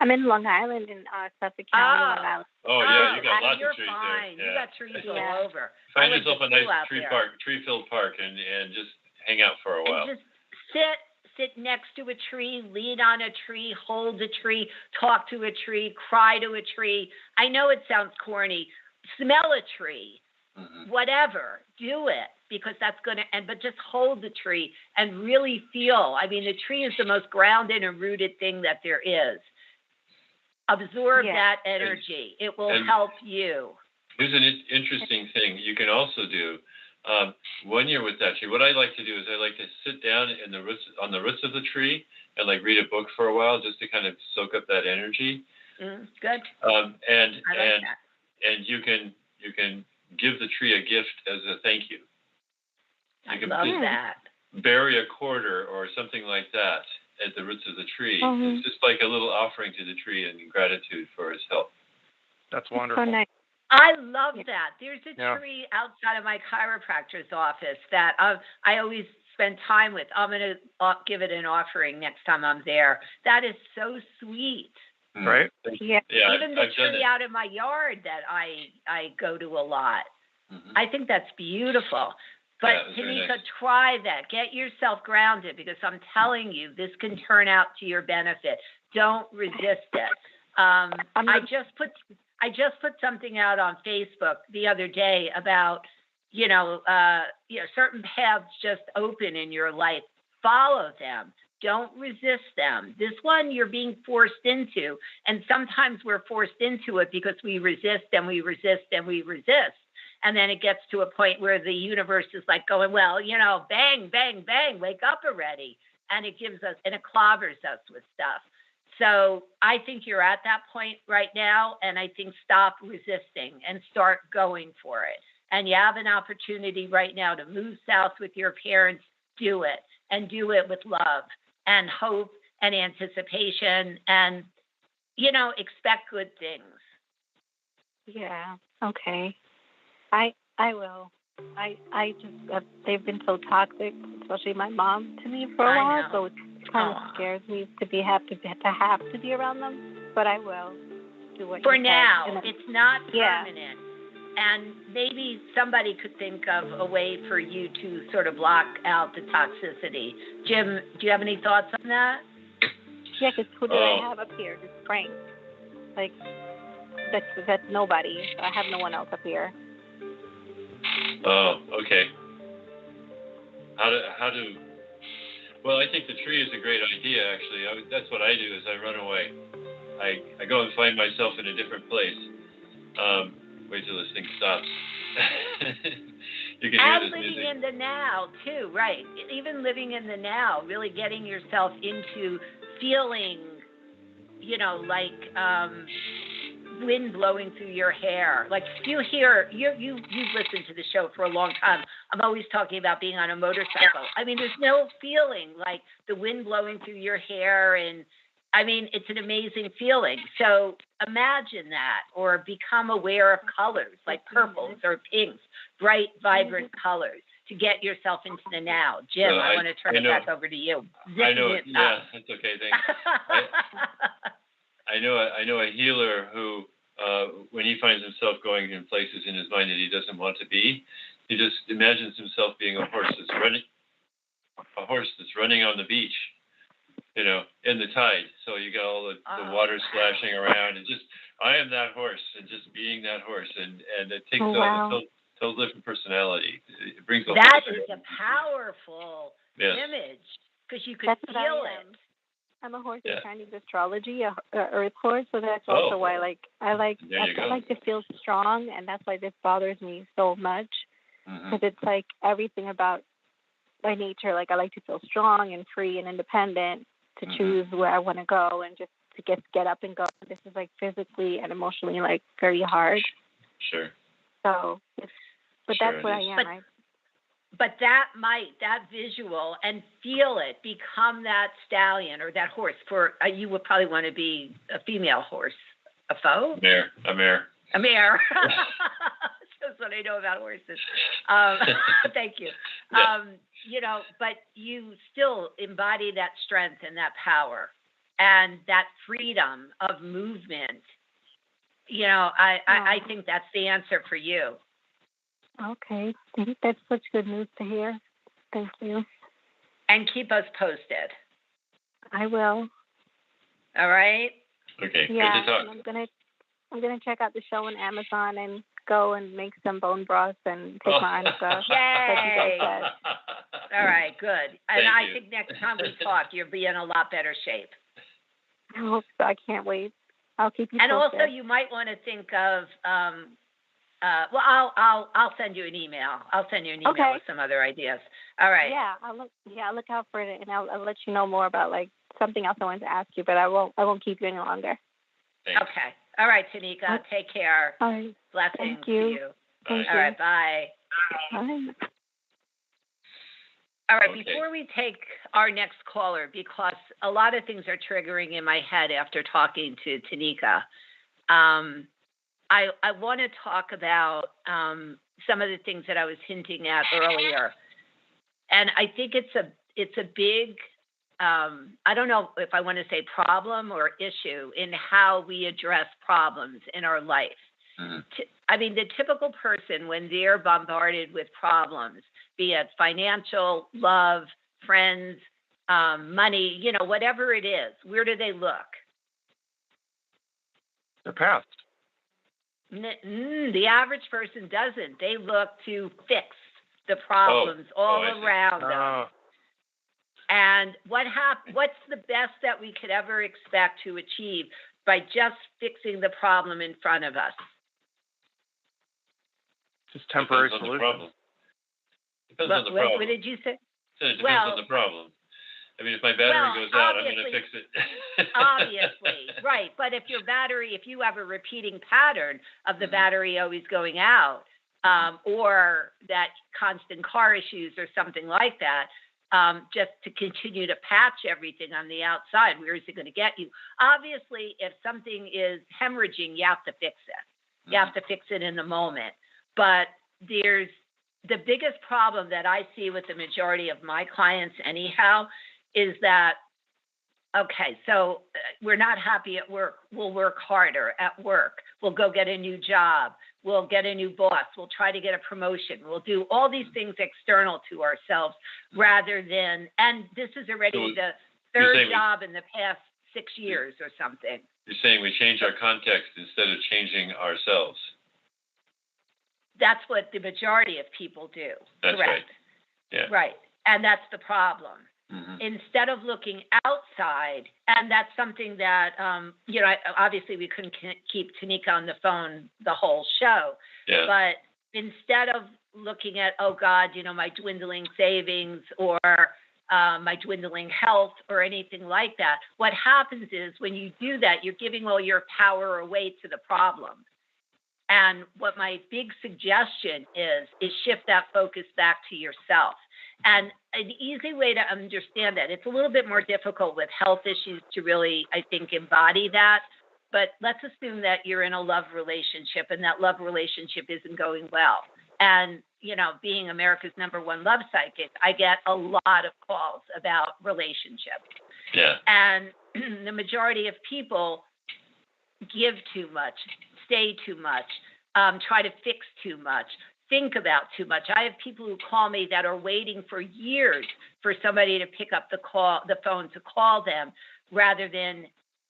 I'm in Long Island in Suffolk County, Long Island. Oh, yeah, you got lots you're of trees fine. there. Yeah. You got trees all over. Find yourself a nice tree-filled park, and just hang out for a while. And just sit next to a tree, lean on a tree, hold a tree, talk to a tree, cry to a tree. I know it sounds corny. Smell a tree, whatever. Do it, because that's but just hold the tree and really feel. I mean, the tree is the most grounded and rooted thing that there is. Absorb Yeah. that energy. It will And- help you. Here's an interesting thing you can also do when you're with that tree. What I like to do is I like to sit down on the roots of the tree and like read a book for a while just to kind of soak up that energy. Good. And I like that. and you can give the tree a gift as a thank you. I can love just- that. Bury a quarter or something like that at the roots of the tree. Mhm. It's just like a little offering to the tree in gratitude for its help. That's So wonderful. nice. I love that. There's a Yeah. tree outside of my chiropractor's office that I always spend time with. I'm going to give it an offering next time I'm there. That is so sweet. Right? Yeah. Yeah, Even the I've done tree it. out in my yard that I go to a lot. Mhm. I think that's beautiful. But Yeah, it was very Tanika, nice. try that. Get yourself grounded because I'm telling you, this can turn out to your benefit. Don't resist it. I just put something out on Facebook the other day about, certain paths just open in your life. Follow them. Don't resist them. This one you're being forced into, and sometimes we're forced into it because we resist and we resist and we resist. And then it gets to a point where the universe is like going, well, bang, bang, bang, wake up already. And it clobbers us with stuff. So I think you're at that point right now. And I think stop resisting and start going for it. And you have an opportunity right now to move south with your parents. Do it, and do it with love and hope and anticipation and, expect good things. Yeah. Okay. I will. I just they've been so toxic, especially my mom to me for a I while. know. So it kind Aw. of scares me to have to be around them. But I will do what For you said. now, And it's not Yeah. permanent. And maybe somebody could think of a way for you to sort of block out the toxicity. Jim, do you have any thoughts on that? yeah, because who do Oh. I have up here? Just Frank. Like that's nobody. I have no one else up here. Oh, okay. Well, I think the tree is a great idea, actually. That's what I do is I run away. I go and find myself in a different place. Wait till this thing stops. You can hear And this living music. in the now, too, right. Even living in the now, really getting yourself into feeling, like wind blowing through your hair. Like you've listened to the show for a long time. I'm always talking about being on a motorcycle. I mean, there's no feeling like the wind blowing through your hair, and I mean, it's an amazing feeling. So imagine that, or become aware of colors like purples or pinks, bright, vibrant colors to get yourself into the now. Jim, No, I want to turn I it know. back over to you. I know. Zipping it Yeah, up. that's okay. Thanks. I know a healer who, when he finds himself going in places in his mind that he doesn't want to be, he just imagines himself being a horse that's running on the beach, in the tide. So you got all the Oh, water wow. splashing around, and just I am that horse, and just being that horse, and it takes Oh, on wow. a total different personality. It brings a whole That different- is a powerful Yes. image because you could That's what feel I it. am. I'm a horse Yeah. in Chinese astrology, a earth horse, so that's also Oh. why I There you go. like to feel strong, and that's why this bothers me so much Mhm. because it's like everything about my nature. Like I like to feel strong and free and independent to Mhm. choose where I want to go and just to get up and go. This is like physically and emotionally like very hard. Sure. So, but Sure that's it what I is. am. But that visual and feel it, become that stallion or that horse. You would probably want to be a female horse, a foal, A mare. a mare. That's what I know about horses. Thank you. Yeah. But you still embody that strength and that power and that freedom of movement. I think that's the answer for you. Okay, that's such good news to hear. Thank you. And keep us posted. I will. All right? Okay. Yeah, Good to talk. and I'm gonna check out the show on Amazon and go and make some bone broth and take my Annika. Yay! said. All right, good. And Thank I you. think next time we talk, you'll be in a lot better shape. I hope so. I can't wait. I'll keep you And posted. also, you might want to think of. Well, I'll send you an email. I'll send you an email Okay. with some other ideas. All right. Yeah, I'll look out for it, and I'll let you know more about like something else I wanted to ask you, but I won't keep you any longer. Thanks. Okay. All right, Tanika. Okay. Take care. All right. Blessings Thank you. to you. Thank All you. right. Bye. Bye. All right, Okay. before we take our next caller, because a lot of things are triggering in my head after talking to Tanika, I want to talk about some of the things that I was hinting at earlier, and I think it's a big I don't know if I want to say problem or issue in how we address problems in our life. Mhm. I mean, the typical person, when they're bombarded with problems, be it financial, love, friends, money, whatever it is, where do they look? They're past. The average person doesn't. They look to fix the problems all I see. around them. And what's the best that we could ever expect to achieve by just fixing the problem in front of us? Just temporary Depends on the solution. problem. Depends on the What problem. did you say? It depends Well- on the problem. I mean, if my battery Well, goes out, I'm going to obviously- fix it. Obviously, right. But if you have a repeating pattern of the Mhm. battery always going out, or that constant car issues or something like that, just to continue to patch everything on the outside, where is it going to get you? Obviously, if something is hemorrhaging, you have to fix it. You have to fix it in the moment. But there's the biggest problem that I see with the majority of my clients anyhow is that, okay, so we're not happy at work. We'll work harder at work. We'll go get a new job. We'll get a new boss. We'll try to get a promotion. We'll do all these things external to ourselves rather than, and this is already So the you're third saying we- job in the past 6 years or something. You're saying we change our context instead of changing ourselves. That's what the majority of people do. That's Correct. right. Yeah. Right. And that's the problem. Mhm. Instead of looking outside, and that's something that, obviously we couldn't keep Tanika on the phone the whole show, Yeah. but instead of looking at, oh God, my dwindling savings or my dwindling health or anything like that, what happens is when you do that, you're giving all your power away to the problem. And what my big suggestion is shift that focus back to yourself. And an easy way to understand that, it's a little bit more difficult with health issues to really, I think, embody that. But let's assume that you're in a love relationship and that love relationship isn't going well. And, being America's #1 love psychic, I get a lot of calls about relationships. Yeah. And the majority of people give too much, say too much, try to fix too much, think about too much. I have people who call me that are waiting for years for somebody to pick up the phone to call them, rather than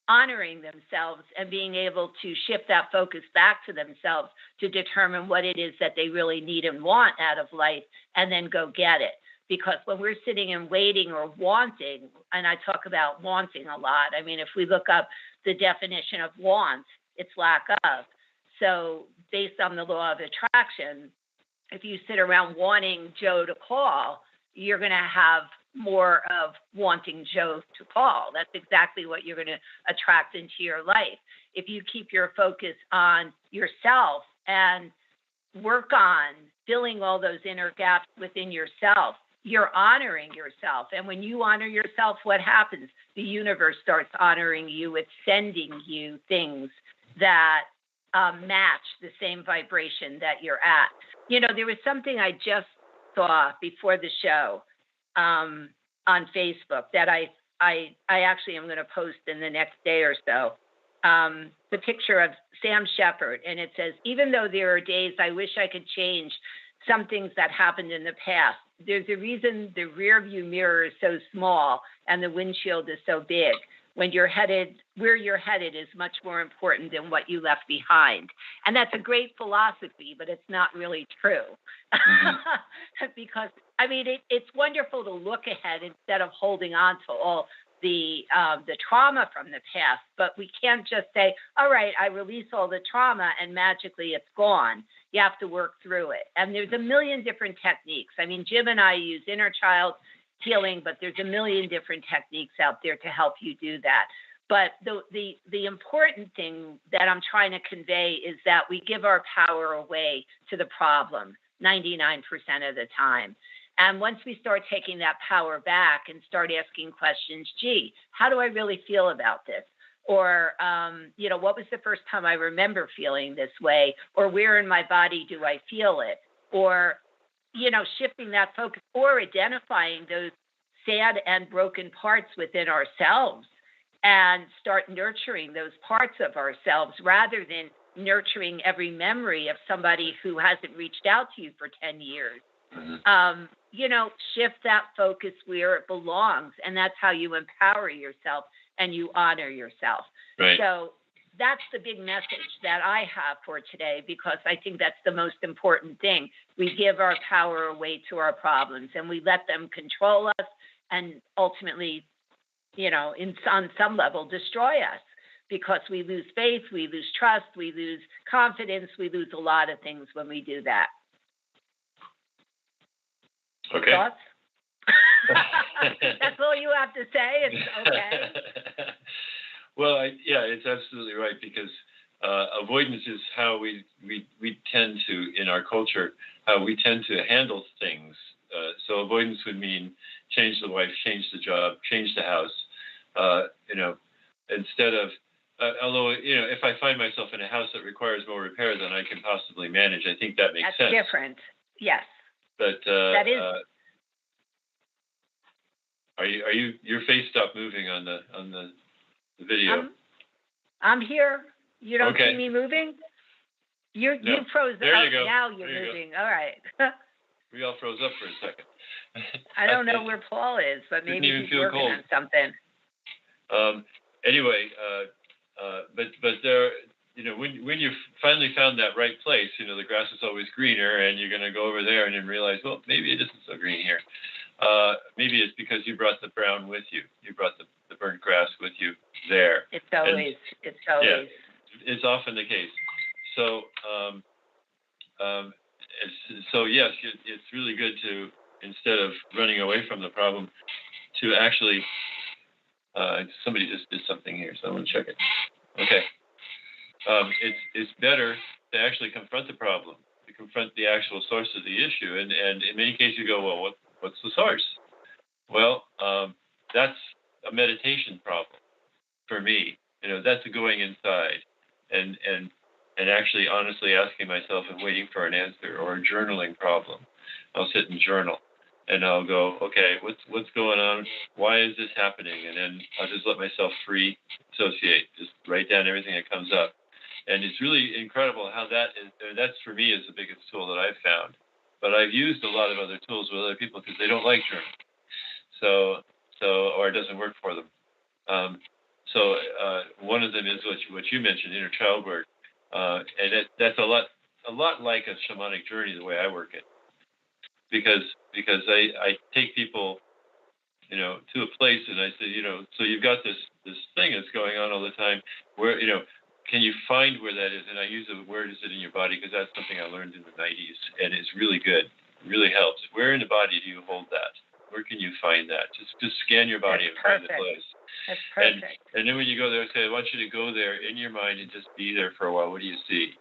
honoring themselves and being able to shift that focus back to themselves to determine what it is that they really need and want out of life, and then go get it. Because when we're sitting and waiting or wanting, and I talk about wanting a lot, I mean, if we look up the definition of want, it's lack of. So based on the law of attraction, if you sit around wanting Joe to call, you're going to have more of wanting Joe to call. That's exactly what you're going to attract into your life. If you keep your focus on yourself and work on filling all those inner gaps within yourself, you're honoring yourself. And when you honor yourself, what happens? The universe starts honoring you with sending you things that match the same vibration that you're at. There was something I just saw before the show on Facebook that I actually am going to post in the next day or so. The picture of Sam Shepard, and it says, even though there are days I wish I could change some things that happened in the past, there's a reason the rear view mirror is so small and the windshield is so big. When you're headed, where you're headed is much more important than what you left behind. And that's a great philosophy, but it's not really true. Because, I mean, it's wonderful to look ahead instead of holding on to all the trauma from the past, but we can't just say, all right, I release all the trauma and magically it's gone. You have to work through it. And there's a million different techniques. I mean, Jim and I use inner child healing, but there's a million different techniques out there to help you do that. But the important thing that I'm trying to convey is that we give our power away to the problem 99% of the time. And once we start taking that power back and start asking questions, gee, how do I really feel about this? Or, what was the first time I remember feeling this way? Or where in my body do I feel it? Or, shifting that focus or identifying those sad and broken parts within ourselves and start nurturing those parts of ourselves rather than nurturing every memory of somebody who hasn't reached out to you for 10 years. Shift that focus where it belongs. And that's how you empower yourself and you honor yourself. Right. So that's the big message that I have for today, because I think that's the most important thing. We give our power away to our problems and we let them control us and ultimately, on some level, destroy us, because we lose faith, we lose trust, we lose confidence, we lose a lot of things when we do that. Okay. Thoughts? That's all you have to say? It's okay. Well, it's absolutely right, because avoidance is how we tend to, in our culture, how we tend to handle things. So avoidance would mean change the wife, change the job, change the house. Instead of, although, if I find myself in a house that requires more repair than I can possibly manage, I think that makes sense. That's different. Yes. But that is. Your face stopped moving on the video? I'm here. You don't Okay. see me moving? You froze up. There you go. Now you're There you moving. All right. We all froze up for a second. I don't know where Paul is, but maybe even he's feel working cold. on something. Anyway, but there, when you finally found that right place, the grass is always greener, and you're going to go over there and then realize, well, maybe it isn't so green here. Maybe it's because you brought the brown with you. You brought the burnt grass with you there. It's always. Yeah, it's often the case. So, yes, it's really good to, instead of running away from the problem, to actually. Somebody just did something here, so I'm going to check it. Okay. It's better to actually confront the problem, to confront the actual source of the issue, and in many cases you go, well, what's the source? Well, that's a meditation problem for me. That's going inside and actually honestly asking myself and waiting for an answer, or a journaling problem. I'll sit and journal. And I'll go, okay, what's going on? Why is this happening? And then I'll just let myself free associate, just write down everything that comes up. And it's really incredible how that's for me is the biggest tool that I've found. But I've used a lot of other tools with other people because they don't like journaling. Or it doesn't work for them. One of them is what you mentioned, inner child work. And that's a lot like a shamanic journey, the way I work it. Because I take people, to a place, and I say, so you've got this thing that's going on all the time. Where, can you find where that is? And I use the word, is it in your body? Because that's something I learned in the 90s, and it's really good. It really helps. Where in the body do you hold that? Where can you find that? Just scan your body and find the place. That's perfect. And then when you go there, say, I want you to go there in your mind and just be there for a while. What do you see?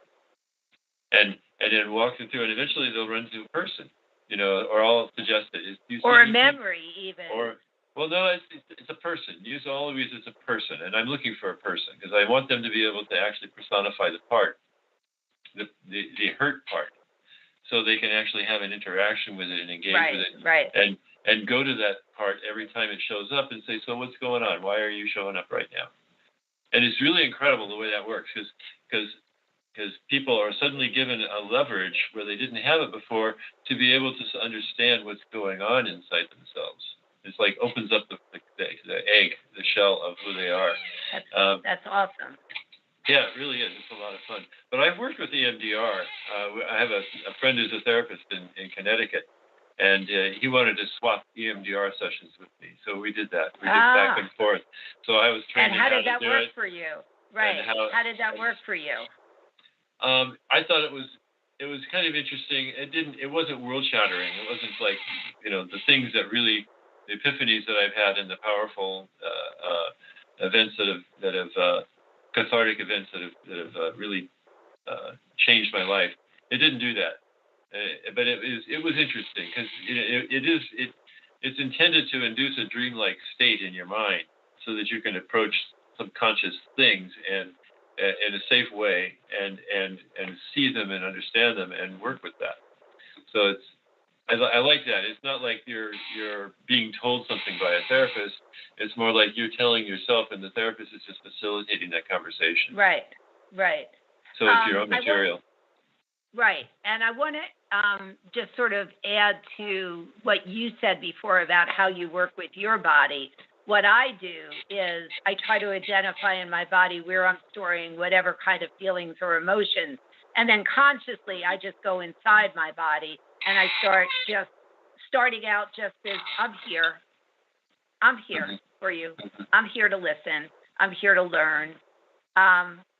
And then walk them through, and eventually they'll run to a person. Or I'll suggest it. Or a memory, even. No, it's a person. Always it's a person, and I'm looking for a person because I want them to be able to actually personify the part, the hurt part, so they can actually have an interaction with it and engage with it, right. and go to that part every time it shows up and say, so what's going on? Why are you showing up right now? And it's really incredible the way that works because people are suddenly given a leverage where they didn't have it before to be able to understand what's going on inside themselves. It's like opens up the egg, the shell of who they are. That's awesome. Yeah, it really is. It's a lot of fun. But I've worked with EMDR. I have a friend who's a therapist in Connecticut, and he wanted to swap EMDR sessions with me. So we did that. We did back and forth. So I was And training how did to that do work it. for you? Right. How did that work for you? I thought it was kind of interesting. It wasn't world shattering. It wasn't like, the things that really, the epiphanies that I've had and the powerful events that have cathartic events that have really changed my life. It didn't do that, but it was interesting because it's intended to induce a dreamlike state in your mind so that you can approach subconscious things and in a safe way and see them and understand them and work with that. So I like that. It's not like you're being told something by a therapist. It's more like you're telling yourself, and the therapist is just facilitating that conversation. Right. So it's your own material. Right. And I want to just sort of add to what you said before about how you work with your body. What I do is I try to identify in my body where I'm storing whatever kind of feelings or emotions. And then consciously, I just go inside my body and I start just starting out just as I'm here. I'm here for you. I'm here to listen. I'm here to learn.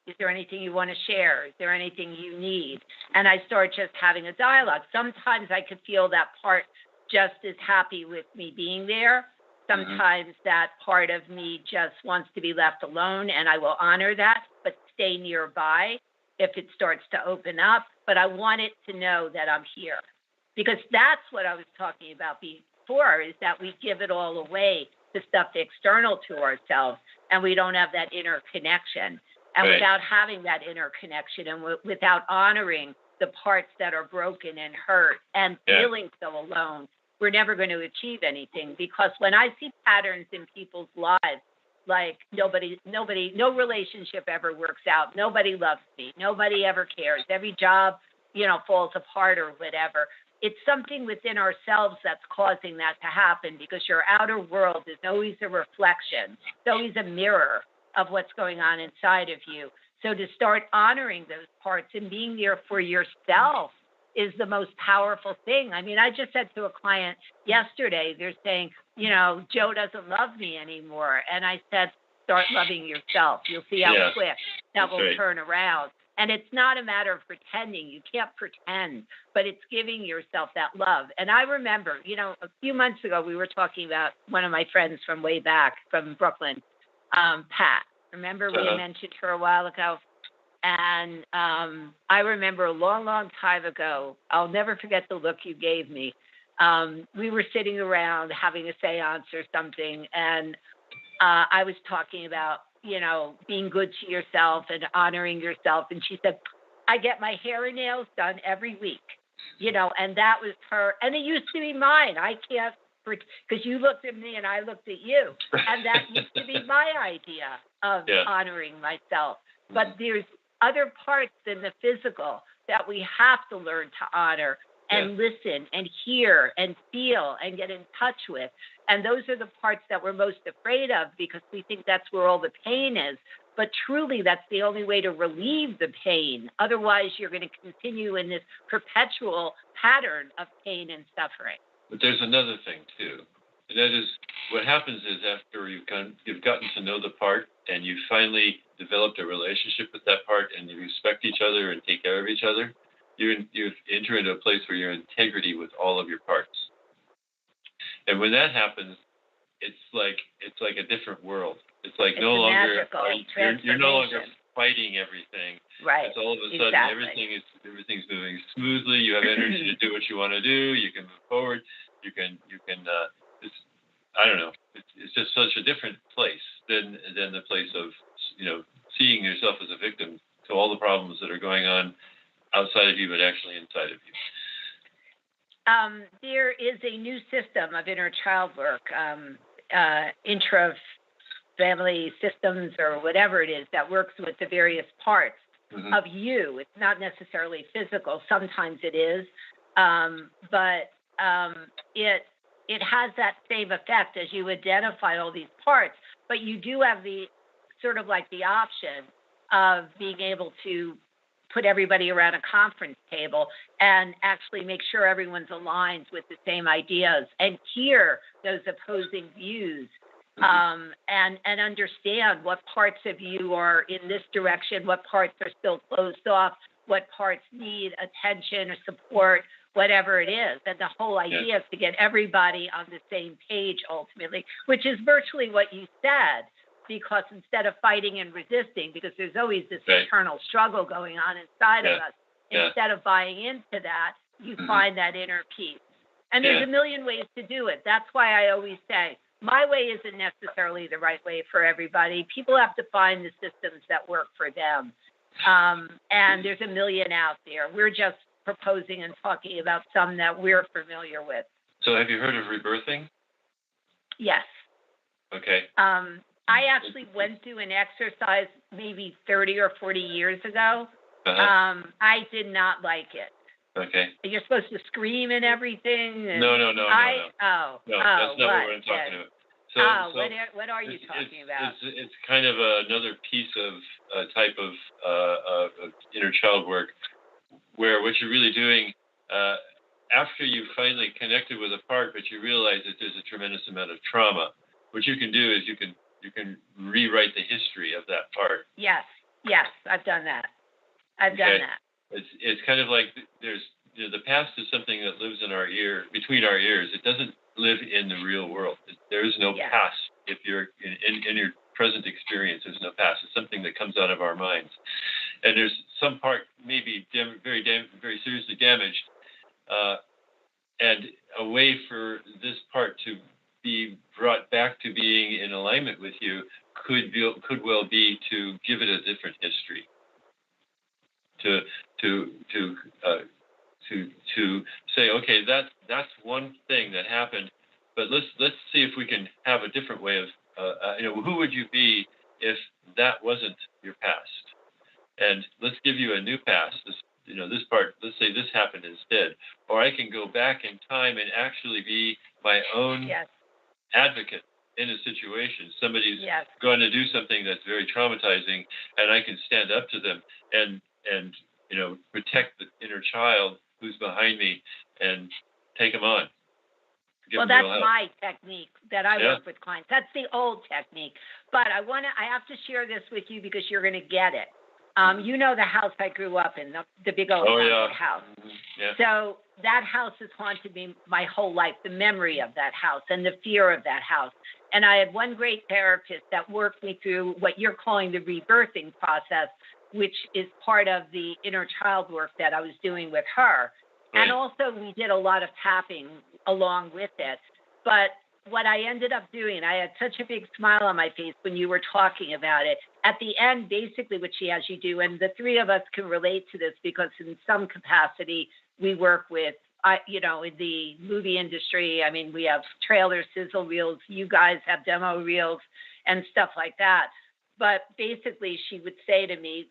Is there anything you want to share? Is there anything you need? And I start just having a dialogue. Sometimes I could feel that part just as happy with me being there. Sometimes that part of me just wants to be left alone, and I will honor that, but stay nearby if it starts to open up. But I want it to know that I'm here, because that's what I was talking about before, is that we give it all away to stuff external to ourselves, and we don't have that inner connection. And right. Without having that inner connection and without honoring the parts that are broken and hurt and feeling so alone, we're never going to achieve anything. Because when I see patterns in people's lives, like no relationship ever works out, nobody loves me, nobody ever cares, every job, falls apart or whatever. It's something within ourselves that's causing that to happen, because your outer world is always a reflection. It's always a mirror of what's going on inside of you. So to start honoring those parts and being there for yourself is the most powerful thing. I mean, I just said to a client yesterday, they're saying, Joe doesn't love me anymore. And I said, start loving yourself. You'll see how quick that will turn around. And it's not a matter of pretending. You can't pretend, but it's giving yourself that love. And I remember, a few months ago, we were talking about one of my friends from way back from Brooklyn, Pat. Remember we mentioned her a while ago? And I remember a long, long time ago, I'll never forget the look you gave me. We were sitting around having a seance or something, and I was talking about, being good to yourself and honoring yourself. And she said, I get my hair and nails done every week, and that was her. And it used to be mine. I can't, because you looked at me and I looked at you. And that used to be my idea of honoring myself. But there's other parts than the physical that we have to learn to honor and listen and hear and feel and get in touch with. And those are the parts that we're most afraid of, because we think that's where all the pain is. But truly, that's the only way to relieve the pain. Otherwise, you're going to continue in this perpetual pattern of pain and suffering. But there's another thing, too. And that is, what happens is after you've gotten to know the part and you finally developed a relationship with that part and you respect each other and take care of each other, you enter into a place where you're in integrity with all of your parts. And when that happens, it's like a different world. It's like you're no longer fighting everything. Right. It's all of a sudden everything's moving smoothly. You have energy to do what you want to do. You can move forward. You can. I don't know. It's just such a different place than the place of seeing yourself as a victim to all the problems that are going on outside of you, but actually inside of you. There is a new system of inner child work, intra-family systems or whatever it is, that works with the various parts of you. It's not necessarily physical. Sometimes it is, but it has that same effect as you identify all these parts. But you do have the sort of like the option of being able to put everybody around a conference table and actually make sure everyone's aligned with the same ideas and hear those opposing views, and understand what parts of you are in this direction, what parts are still closed off, what parts need attention or support, whatever it is. And the whole idea is to get everybody on the same page ultimately, which is virtually what you said, because instead of fighting and resisting, because there's always this internal struggle going on inside of us, instead of buying into that, you find that inner peace. And there's a million ways to do it. That's why I always say, my way isn't necessarily the right way for everybody. People have to find the systems that work for them. And there's a million out there. We're just proposing and talking about some that we're familiar with. So have you heard of rebirthing? Yes. Okay. I actually went through an exercise maybe 30 or 40 years ago. I did not like it. Okay. You're supposed to scream and everything. And No, No, that's not what I'm talking about. So, what are you talking about? It's kind of another piece of type of inner child work, where what you're really doing after you finally connected with a part, but you realize that there's a tremendous amount of trauma. What you can do is you can rewrite the history of that part. Yes, I've done that. I've done that. It's kind of like there's the past is something that lives in our ear, between our ears. It doesn't live in the real world. There is no past. If you're in your present experience, there's no past. It's something that comes out of our minds. And there's some part maybe very seriously damaged, and a way for this part to be brought back to being in alignment with you could well be to give it a different history. To say, okay, that's one thing that happened, but let's see if we can have a different way of, who would you be if that wasn't your past? And let's give you a new past. This part, let's say this happened instead, or I can go back in time and actually be my own advocate in a situation. Somebody's going to do something that's very traumatizing, and I can stand up to them and protect the inner child who's behind me and take them on. Well, that's my technique that I work with clients. That's the old technique. But I have to share this with you because you're going to get it. You know the house I grew up in, the big old house. Yeah. So that house has haunted me my whole life, the memory of that house and the fear of that house. And I had one great therapist that worked me through what you're calling the rebirthing process, which is part of the inner child work that I was doing with her. Right. And also we did a lot of tapping along with it. But what I ended up doing, I had such a big smile on my face when you were talking about it. At the end, basically what she has you do, and the three of us can relate to this because in some capacity we work with, in the movie industry. I mean, we have trailer sizzle reels. You guys have demo reels and stuff like that. But basically she would say to me,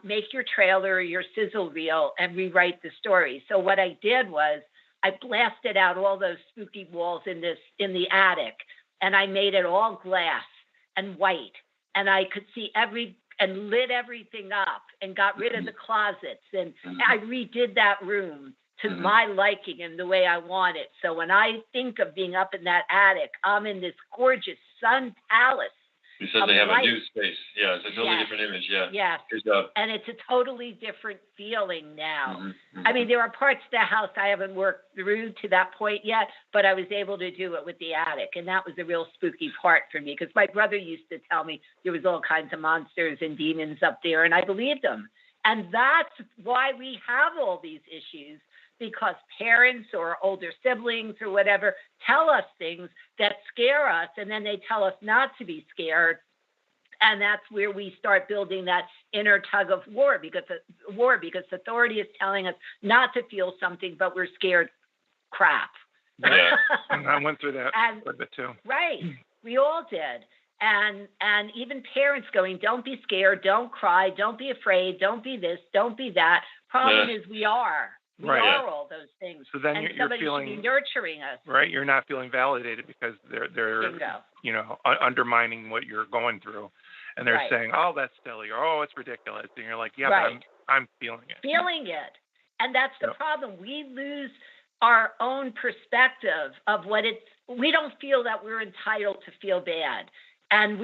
make your trailer or your sizzle reel and rewrite the story. So what I did was I blasted out all those spooky walls in the attic, and I made it all glass and white, and I could see and lit everything up and got rid of the closets, and I redid that room to my liking and the way I want it. So when I think of being up in that attic, I'm in this gorgeous sun palace. You said they have a new space. Yeah, it's a totally different image. Yeah. Yeah. Good job. And it's a totally different feeling now. I mean, there are parts of the house I haven't worked through to that point yet, but I was able to do it with the attic. And that was a real spooky part for me because my brother used to tell me there was all kinds of monsters and demons up there, and I believed him. And that's why we have all these issues, because parents or older siblings or whatever tell us things that scare us, and then they tell us not to be scared. And that's where we start building that inner tug of war, because authority is telling us not to feel something, but we're scared crap. Yeah. I went through that a little bit too. Right. We all did. And even parents going, don't be scared, don't cry, don't be afraid, don't be this, don't be that. Problem is we are. We are all those things. So then and you're somebody feeling, should be nurturing us. right? You're not feeling validated because they're Bingo. Undermining what you're going through, and they're saying, "Oh, that's silly," or "Oh, it's ridiculous," and you're like, "Yeah, but I'm feeling it. Feeling it. And that's the Yep. problem. We lose our own perspective of what it's, we don't feel that we're entitled to feel bad. And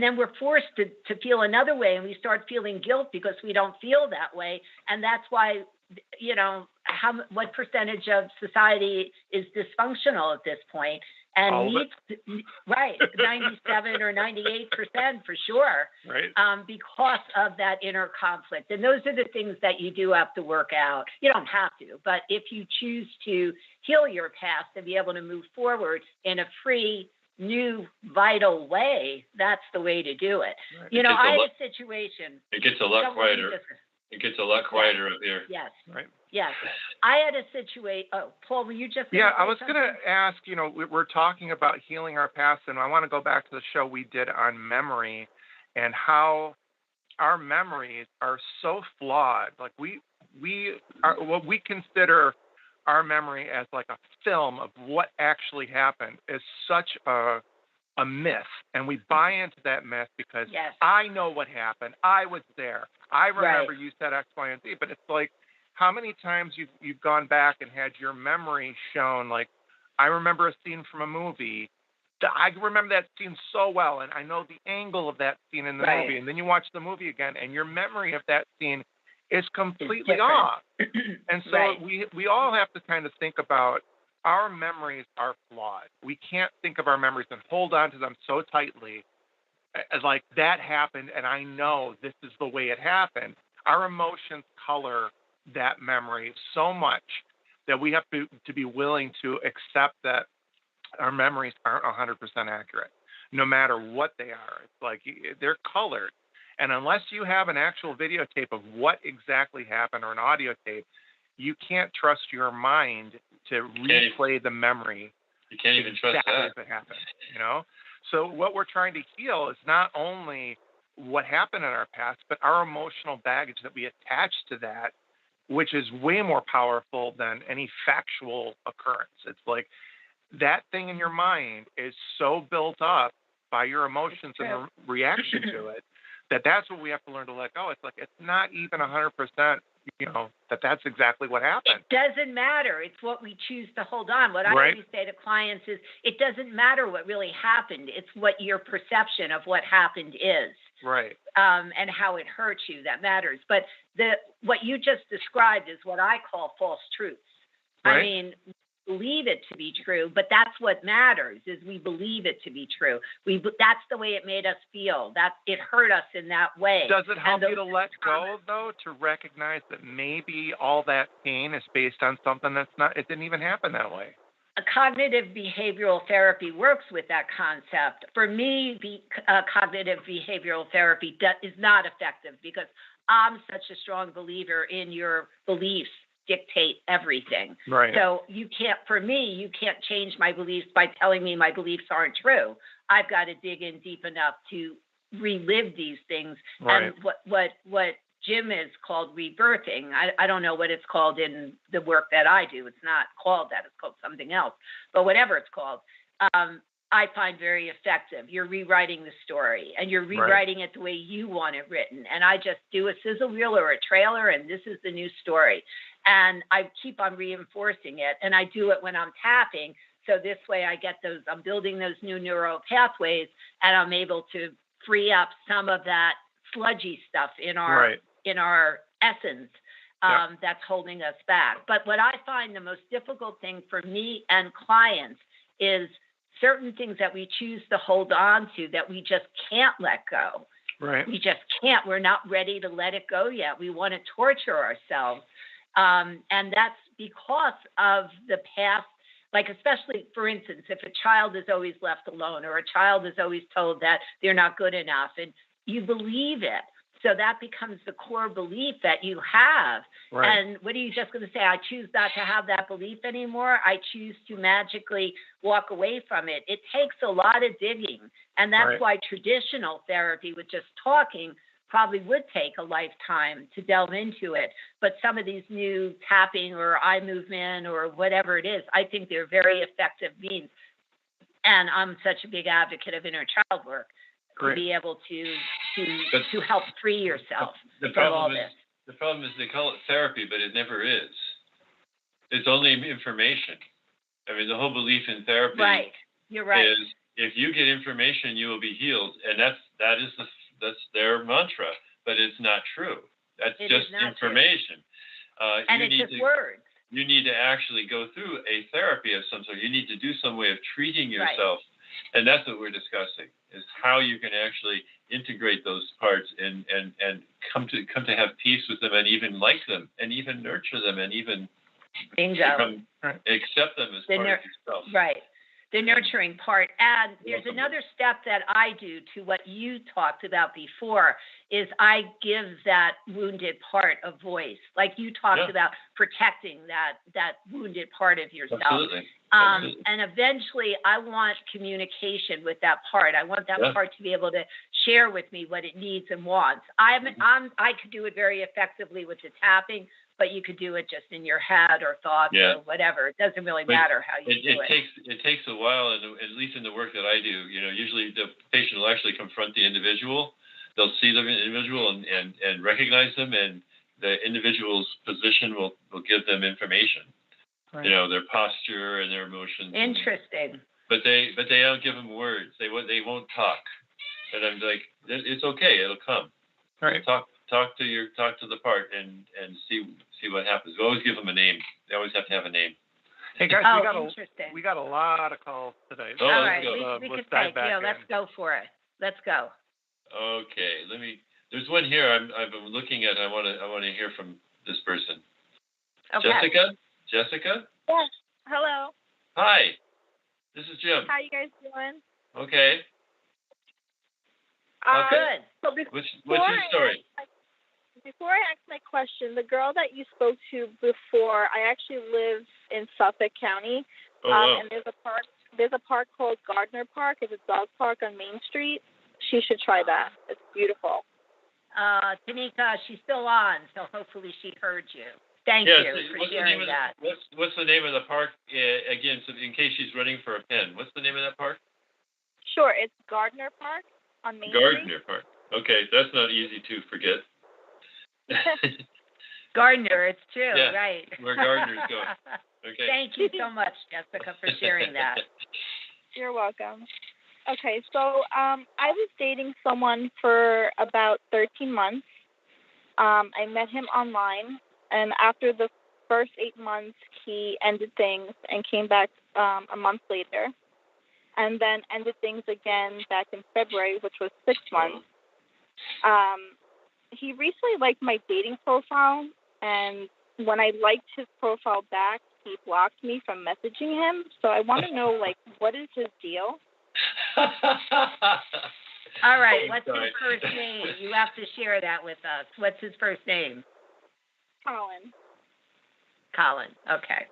then we're forced to feel another way, and we start feeling guilt because we don't feel that way. And that's why, what percentage of society is dysfunctional at this point? And All of needs, right, 97 or 98% for sure. Right. Because of that inner conflict. And those are the things that you do have to work out. You don't have to, but if you choose to heal your past and be able to move forward in a free, new, vital way, that's the way to do it. Right. You know, I had a situation. It gets a lot quieter. It gets a lot quieter up here. Yes. Right. Yes. I had a situation. Oh, Paul, were you just gonna Yeah, say I was something? going to ask, we're talking about healing our past, and I want to go back to the show we did on memory and how our memories are so flawed. Like we are, what we consider our memory as like a film of what actually happened is such a myth, and we buy into that myth because Yes. I know what happened. I was there. I remember you said X, Y, and Z, but it's like, how many times you've gone back and had your memory shown? Like, I remember a scene from a movie. I remember that scene so well, and I know the angle of that scene in the Right. movie. And then you watch the movie again, and your memory of that scene is completely different. off. And so Right. we all have to kind of think about our memories are flawed. We can't think of our memories and hold on to them so tightly as like that happened, and I know this is the way it happened. Our emotions color that memory so much that we have to be willing to accept that our memories aren't 100% accurate, no matter what they are. It's like they're colored. And unless you have an actual videotape of what exactly happened or an audio tape, you can't trust your mind to replay the memory. You can't even trust exactly that. as it happened, So what we're trying to heal is not only what happened in our past, but our emotional baggage that we attach to that, which is way more powerful than any factual occurrence. It's like that thing in your mind is so built up by your emotions and the reaction to it that's what we have to learn to let go. It's like, it's not even 100%, that's exactly what happened. It doesn't matter. It's what we choose to hold on. What I Right. always say to clients is, it doesn't matter what really happened. It's what your perception of what happened is. Right. And how it hurts you that matters. But what you just described is what I call false truths. Right. I mean, we believe it to be true, but that's what matters, is we believe it to be true. That's the way it made us feel. That it hurt us in that way. Does it help And you to let go, though, to recognize that maybe all that pain is based on something it didn't even happen that way? Cognitive behavioral therapy works with that concept. For me, cognitive behavioral therapy is not effective because I'm such a strong believer in your beliefs dictate everything. Right. So you can't change my beliefs by telling me my beliefs aren't true. I've got to dig in deep enough to relive these things. Right. And what Jim is called rebirthing. I don't know what it's called in the work that I do. It's not called that. It's called something else. But whatever it's called, I find very effective. You're rewriting the story, and you're rewriting it the way you want it written. And I just do a sizzle reel or a trailer, and this is the new story. And I keep on reinforcing it, and I do it when I'm tapping. So this way I'm building those new neural pathways, and I'm able to free up some of that sludgy stuff in our essence that's holding us back. But what I find the most difficult thing for me and clients is certain things that we choose to hold on to that we just can't let go. Right. We just can't. We're not ready to let it go yet. We want to torture ourselves. And that's because of the past. Like, especially, for instance, if a child is always left alone, or a child is always told that they're not good enough, and you believe it. So that becomes the core belief that you have. Right. And what are you just going to say? I choose not to have that belief anymore. I choose to magically walk away from it. It takes a lot of digging. And that's why traditional therapy with just talking probably would take a lifetime to delve into it. But some of these new tapping or eye movement or whatever it is, I think they're very effective means. And I'm such a big advocate of inner child work. Great. To be able to help free yourself The from all problem this. The problem is they call it therapy, but it never is. It's only information. I mean, the whole belief in therapy Right. You're right. is if you get information, you will be healed, and that's their mantra. But it's not true. That's It just is not true. information. And You it's need just to words. you need to actually go through a therapy of some sort. You need to do some way of treating Right. yourself, and that's what we're discussing: is how you can actually integrate those parts and come to have peace with them, and even like them, and even nurture them, and even Bingo. accept them as The part nur- of yourself. Right. The nurturing part. And there's Welcome. another step that I do to what you talked about before is I give that wounded part a voice. Like you talked Yeah. about protecting that wounded part of yourself. Absolutely. And eventually I want communication with that part. I want that Yeah. part to be able to share with me what it needs and wants. I could do it very effectively with the tapping, but you could do it just in your head or thoughts Yeah. or whatever. It doesn't really But matter how you do it. It takes a while, and at least in the work that I do, usually the patient will actually confront the individual. They'll see the individual and recognize them, and the individual's position will give them information. Right. Their posture and their emotions. Interesting. But they don't give them words. They won't talk. And I'm like, it's okay. It'll come. Right. Talk to the part and see what happens. We always give them a name. They always have to have a name. Hey guys, Interesting. we got a lot of calls today. Oh, All let's right, go. we Let's can dive take. back Yeah, in. let's go for it. Let's go. Okay, there's one here I've been looking at. I want to hear from this person. Okay. Jessica? Yes. Hello. Hi. This is Jim. How you guys doing? Okay. Okay. Good. So What's your story? before I ask my question, the girl that you spoke to before, I actually live in Suffolk County, Oh, wow. and there's a park called Gardner Park. It's a dog park on Main Street. She should try that. It's beautiful. Tanika, she's still on, so hopefully she heard you. Thank Yes, you for what's the name sharing of that. What's the name of the park again? So in case she's running for a pen, what's the name of that park? Sure, it's Gardner Park on Main Street. Gardner Park. Okay, that's not easy to forget. Gardner, it's true, Yeah, right? where gardeners go. Okay. Thank you so much, Jessica, for sharing that. You're welcome. Okay, so I was dating someone for about 13 months. I met him online, and after the first 8 months, he ended things and came back a month later, and then ended things again back in February, which was 6 months. He recently liked my dating profile, and when I liked his profile back, he blocked me from messaging him. So I want to know, what is his deal? All right, what's his first name? You have to share that with us. What's his first name? Colin. Colin. Okay.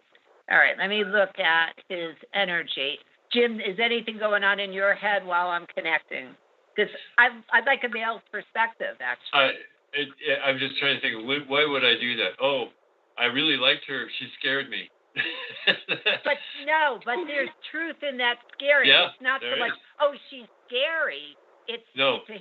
All right, let me look at his energy. Jim, is anything going on in your head while I'm connecting? Because I'd like a male's perspective, actually. I'm just trying to think, why would I do that? Oh, I really liked her. She scared me. But there's truth in that scary. Yeah, It's not so there much, is. oh, she's scary. It's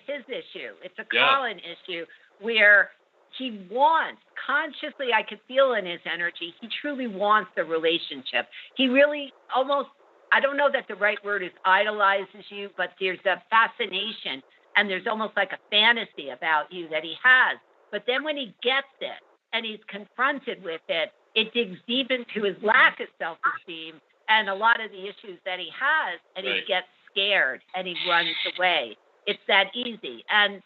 his issue. It's a Yeah. Colin issue where he wants, consciously I could feel in his energy, he truly wants the relationship. He really almost, I don't know that the right word is idolizes you, but there's a fascination and there's almost like a fantasy about you that he has. But then when he gets it and he's confronted with it, it digs deep into his lack of self-esteem and a lot of the issues that he has, and Right. he gets scared and he runs away. It's that easy. And,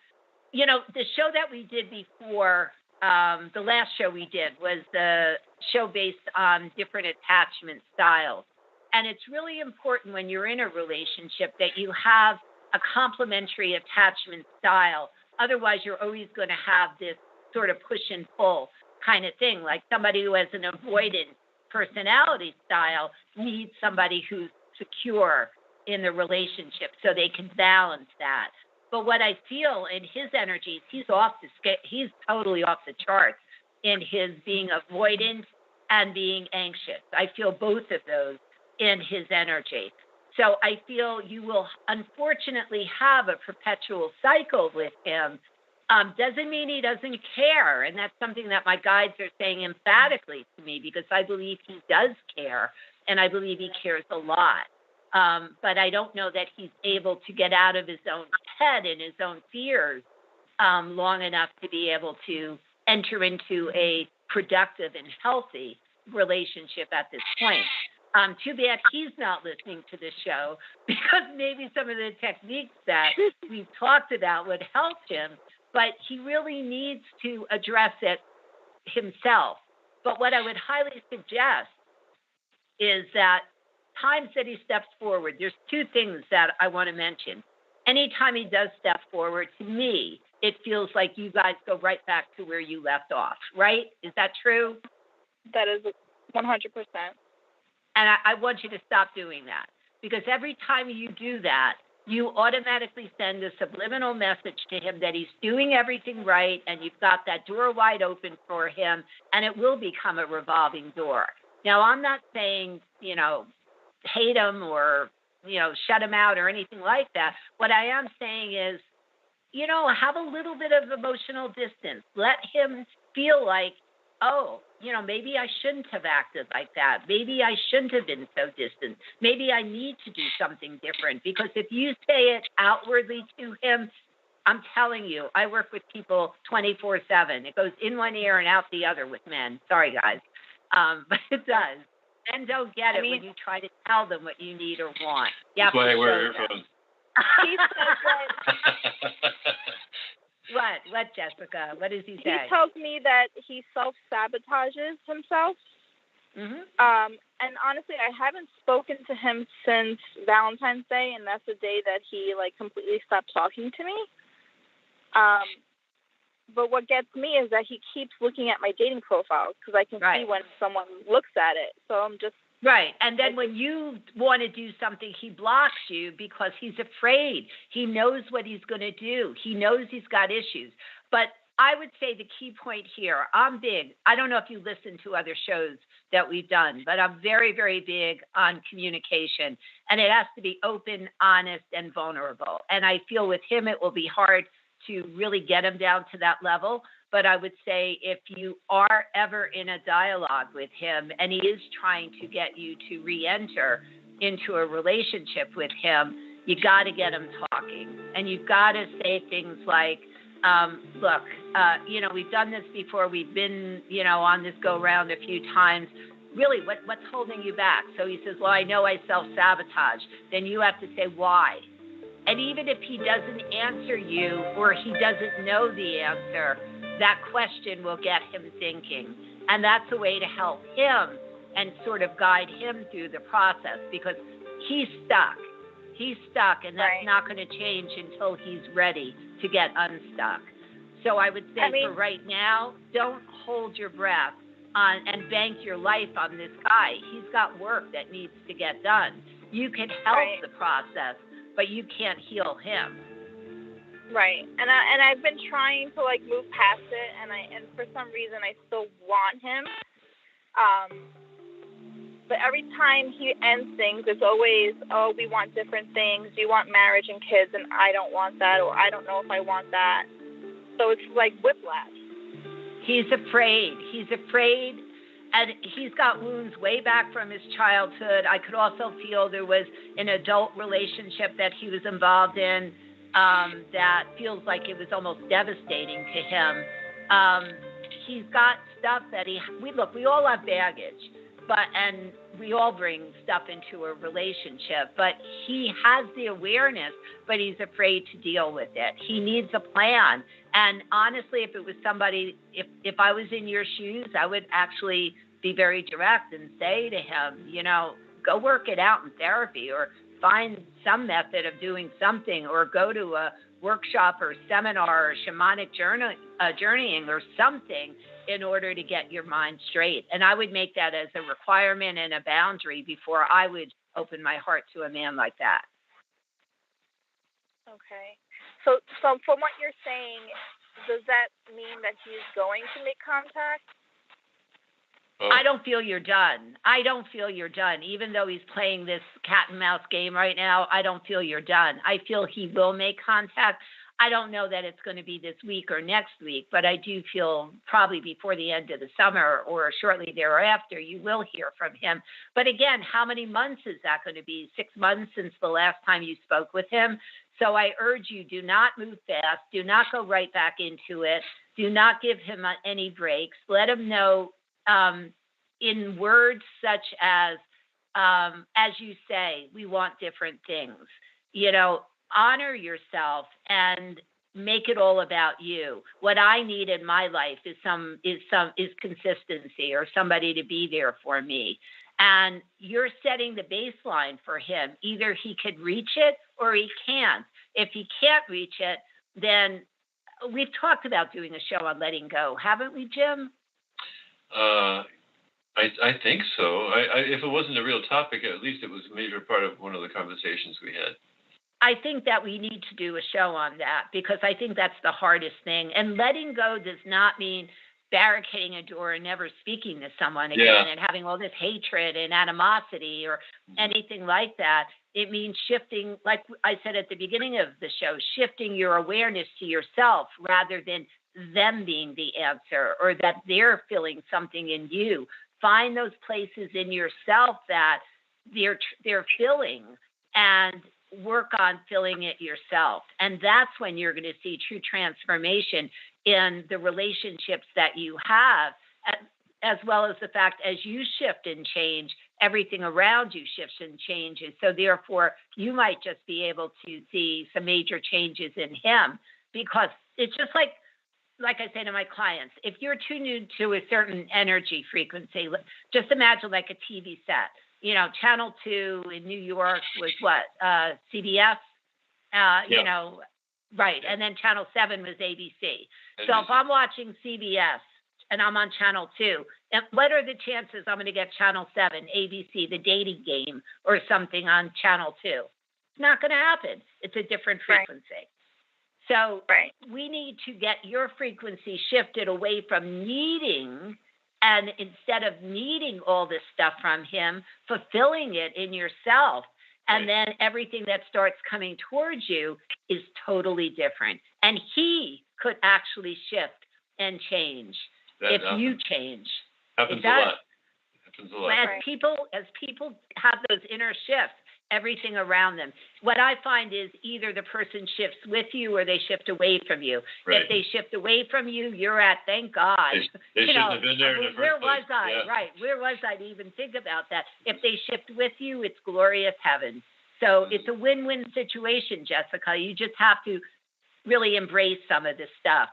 the show that we did before, the last show we did was the show based on different attachment styles. And it's really important when you're in a relationship that you have a complementary attachment style. Otherwise, you're always going to have this sort of push and pull kind of thing. Like somebody who has an avoidant personality style needs somebody who's secure in the relationship so they can balance that. But what I feel in his energy, he's totally off the charts in his being avoidant and being anxious. I feel both of those in his energy. So I feel you will unfortunately have a perpetual cycle with him Doesn't mean he doesn't care. And that's something that my guides are saying emphatically to me, because I believe he does care, and I believe he cares a lot. But I don't know that he's able to get out of his own head and his own fears long enough to be able to enter into a productive and healthy relationship at this point. Too bad he's not listening to the show, because maybe some of the techniques that we've talked about would help him, but he really needs to address it himself. But what I would highly suggest is that times that he steps forward, there's two things that I want to mention. Anytime he does step forward, to me, it feels like you guys go right back to where you left off, right? Is that true? That is 100%. And I want you to stop doing that, because every time you do that, you automatically send a subliminal message to him that he's doing everything right, and you've got that door wide open for him, and it will become a revolving door. Now, I'm not saying, hate him or, shut him out or anything like that. What I am saying is, have a little bit of emotional distance. Let him feel like, oh, maybe I shouldn't have acted like that. Maybe I shouldn't have been so distant. Maybe I need to do something different. Because if you say it outwardly to him, I'm telling you, I work with people 24/7. It goes in one ear and out the other with men. Sorry, guys. But it does. Men don't get it when you try to tell them what you need or want. That's why I wear earphones. He says that. What, Jessica? What does he say? He tells me that he self-sabotages himself. Mm-hmm. And honestly, I haven't spoken to him since Valentine's Day, and that's the day that he completely stopped talking to me. But what gets me is that he keeps looking at my dating profile, because I can see when someone looks at it. So I'm just right. And then when you want to do something, he blocks you because he's afraid. He knows what he's going to do. He knows he's got issues. But I would say the key point here, I'm big. I don't know if you listen to other shows that we've done, but I'm very, very big on communication. And it has to be open, honest, and vulnerable. And I feel with him, it will be hard to really get him down to that level. But I would say if you are ever in a dialogue with him and he is trying to get you to re-enter into a relationship with him, you got to get him talking. And you've got to say things like, look, we've done this before. We've been, on this go round a few times. Really, what's holding you back? So he says, well, I know I self-sabotage. Then you have to say why. And even if he doesn't answer you or he doesn't know the answer, that question will get him thinking. And that's a way to help him and sort of guide him through the process, because he's stuck. He's stuck, and that's not going to change until he's ready to get unstuck. So I would say for right now, don't hold your breath and bank your life on this guy. He's got work that needs to get done. You can help the process, but you can't heal him. Right. And I've been trying to move past it, and for some reason I still want him. But every time he ends things, it's always, oh, we want different things. You want marriage and kids, and I don't want that, or I don't know if I want that. So it's like whiplash. He's afraid. And he's got wounds way back from his childhood. I could also feel there was an adult relationship that he was involved in that feels like it was almost devastating to him. He's got stuff that we all have baggage, and we all bring stuff into a relationship, but he has the awareness, but he's afraid to deal with it. He needs a plan. And honestly, if it was somebody, if I was in your shoes, I would actually be very direct and say to him, go work it out in therapy, or find some method of doing something, or go to a workshop or seminar or shamanic journeying or something in order to get your mind straight. And I would make that as a requirement and a boundary before I would open my heart to a man like that. Okay. So from what you're saying, does that mean that he's going to make contact? I don't feel you're done. Even though he's playing this cat and mouse game right now, I don't feel you're done. I feel he will make contact. I don't know that it's going to be this week or next week, but I do feel probably before the end of the summer or shortly thereafter, you will hear from him. But again, how many months is that going to be? 6 months since the last time you spoke with him? So I urge you, do not move fast. Do not go right back into it. Do not give him any breaks. Let him know in words such as you say, we want different things. Honor yourself and make it all about you. What I need in my life is consistency, or somebody to be there for me. And you're setting the baseline for him. Either he could reach it or he can't. If he can't reach it, then we've talked about doing a show on letting go, haven't we, Jim? I think so. If it wasn't a real topic, at least it was a major part of one of the conversations we had. I think that we need to do a show on that, because I think that's the hardest thing. And letting go does not mean barricading a door and never speaking to someone again and having all this hatred and animosity or anything like that. It means shifting, like I said at the beginning of the show, shifting your awareness to yourself rather than them being the answer or that they're feeling something in you. Find those places in yourself that they're filling, and work on filling it yourself. And that's when you're going to see true transformation in the relationships that you have, as well as the fact as you shift and change, everything around you shifts and changes. So therefore, you might just be able to see some major changes in him, because it's just like I say to my clients, if you're tuned into a certain energy frequency, just imagine like a TV set. Channel 2 in New York was what? CBS? Right. And then Channel 7 was ABC. So if I'm watching CBS and I'm on Channel 2, and what are the chances I'm going to get Channel 7, ABC, The Dating Game, or something on Channel 2? It's not going to happen. It's a different frequency. So we need to get your frequency shifted away from needing, and instead of needing all this stuff from him, fulfilling it in yourself. And then everything that starts coming towards you is totally different. And he could actually shift and change if you change. Happens a lot. As people have those inner shifts, everything around them. What I find is either the person shifts with you or they shift away from you. Right. If they shift away from you, you're at, thank God. They shouldn't have been there in the first where place. Was I? Yeah. Right. Where was I to even think about that? If they shift with you, it's glorious heaven. So it's a win-win situation, Jessica. You just have to really embrace some of this stuff.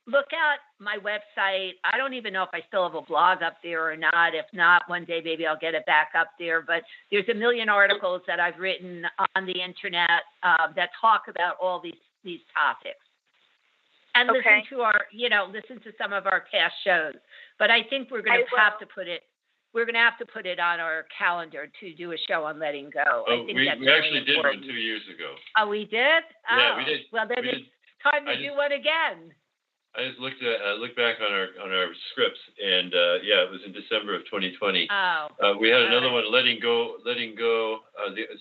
Look at my website. I don't even know if I still have a blog up there or not. If not, one day maybe I'll get it back up there. But there's a million articles that I've written on the internet that talk about all these topics. And listen to some of our past shows. But I think we're going to have to put it. We're going to have to put it on our calendar to do a show on letting go. Oh, we actually did one 2 years ago. Oh, we did? Yeah, we did. Well, then it's time to do one again. I just looked back on our scripts, and it was in December of 2020. Oh. We had another one, Letting Go.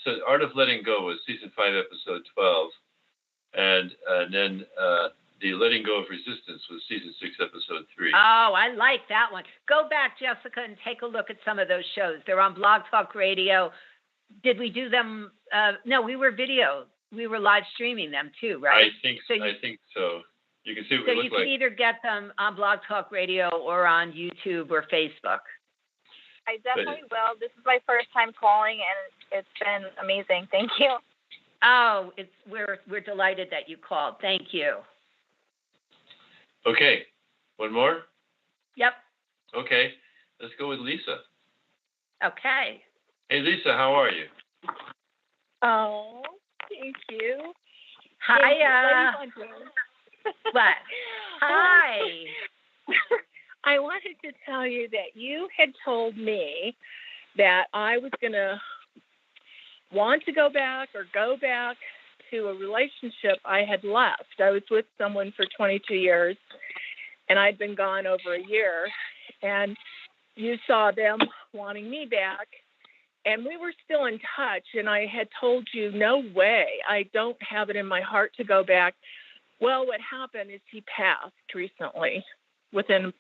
So Art of Letting Go was season 5, episode 12, and then the Letting Go of Resistance was season 6, episode 3. Oh, I like that one. Go back, Jessica, and take a look at some of those shows. They're on Blog Talk Radio. Did we do them? No, we were video. We were live streaming them too, right? I think so. You can see what we look like. So you can either get them on Blog Talk Radio or on YouTube or Facebook. I definitely will. This is my first time calling, and it's been amazing. Thank you. Oh, we're delighted that you called. Thank you. Okay, one more? Yep. Okay, let's go with Lisa. Okay. Hey, Lisa, how are you? Oh, thank you. Hiya. What? Hi. I wanted to tell you that you had told me that I was going to want to go back to a relationship I had left. I was with someone for 22 years, and I'd been gone over a year, and you saw them wanting me back, and we were still in touch, and I had told you, no way, I don't have it in my heart to go back. Well, what happened is he passed recently, within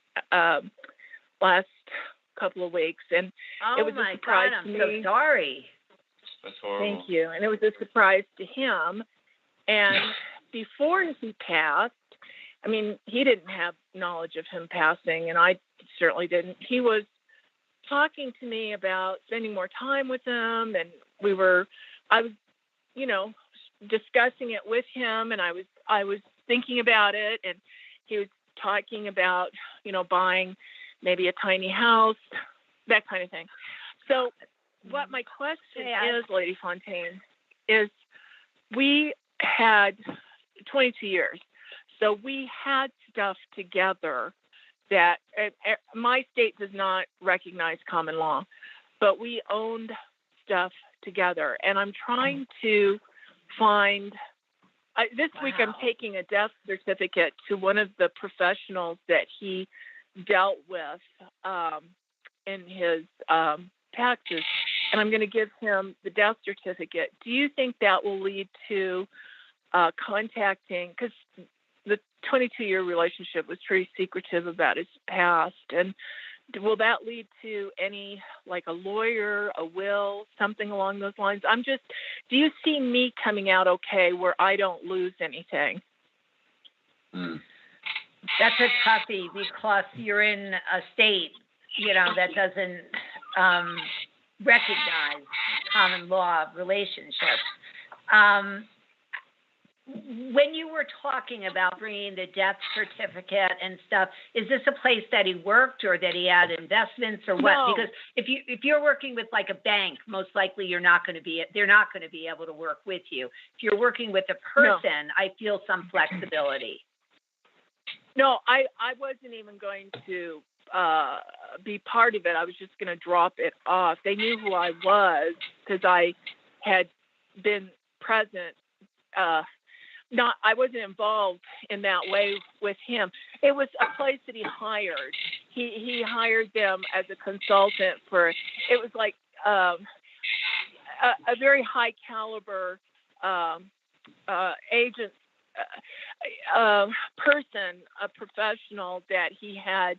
last couple of weeks, and it was a surprise to me. I'm so sorry. That's horrible. Thank you. And it was a surprise to him. And before he passed, I mean, he didn't have knowledge of him passing, and I certainly didn't. He was talking to me about spending more time with him, and I was, you know, discussing it with him, and I was thinking about it, and he was talking about, you know, buying maybe a tiny house, that kind of thing. So what my question is, Lady Fontaine, is we had 22 years. So we had stuff together that my state does not recognize common law, but we owned stuff together. And I'm trying to find, this week I'm taking a death certificate to one of the professionals that he dealt with in his taxes, and I'm going to give him the death certificate. Do you think that will lead to contacting, because the 22-year relationship was pretty secretive about his past, and will that lead to any, like a lawyer, a will, something along those lines? Do you see me coming out okay where I don't lose anything? That's a toughie, because you're in a state, you know, that doesn't recognize common law relationships. When you were talking about bringing the death certificate and stuff, is this a place that he worked or that he had investments or what? No. Because if you're working with like a bank, most likely they're not going to be able to work with you. If you're working with a person, no. I feel some flexibility. No, I wasn't even going to be part of it. I was just going to drop it off. They knew who I was because I had been present. I wasn't involved in that way with him. It was a place that he hired. He hired them as a consultant for. It was like a very high caliber agent. Person, a professional that he had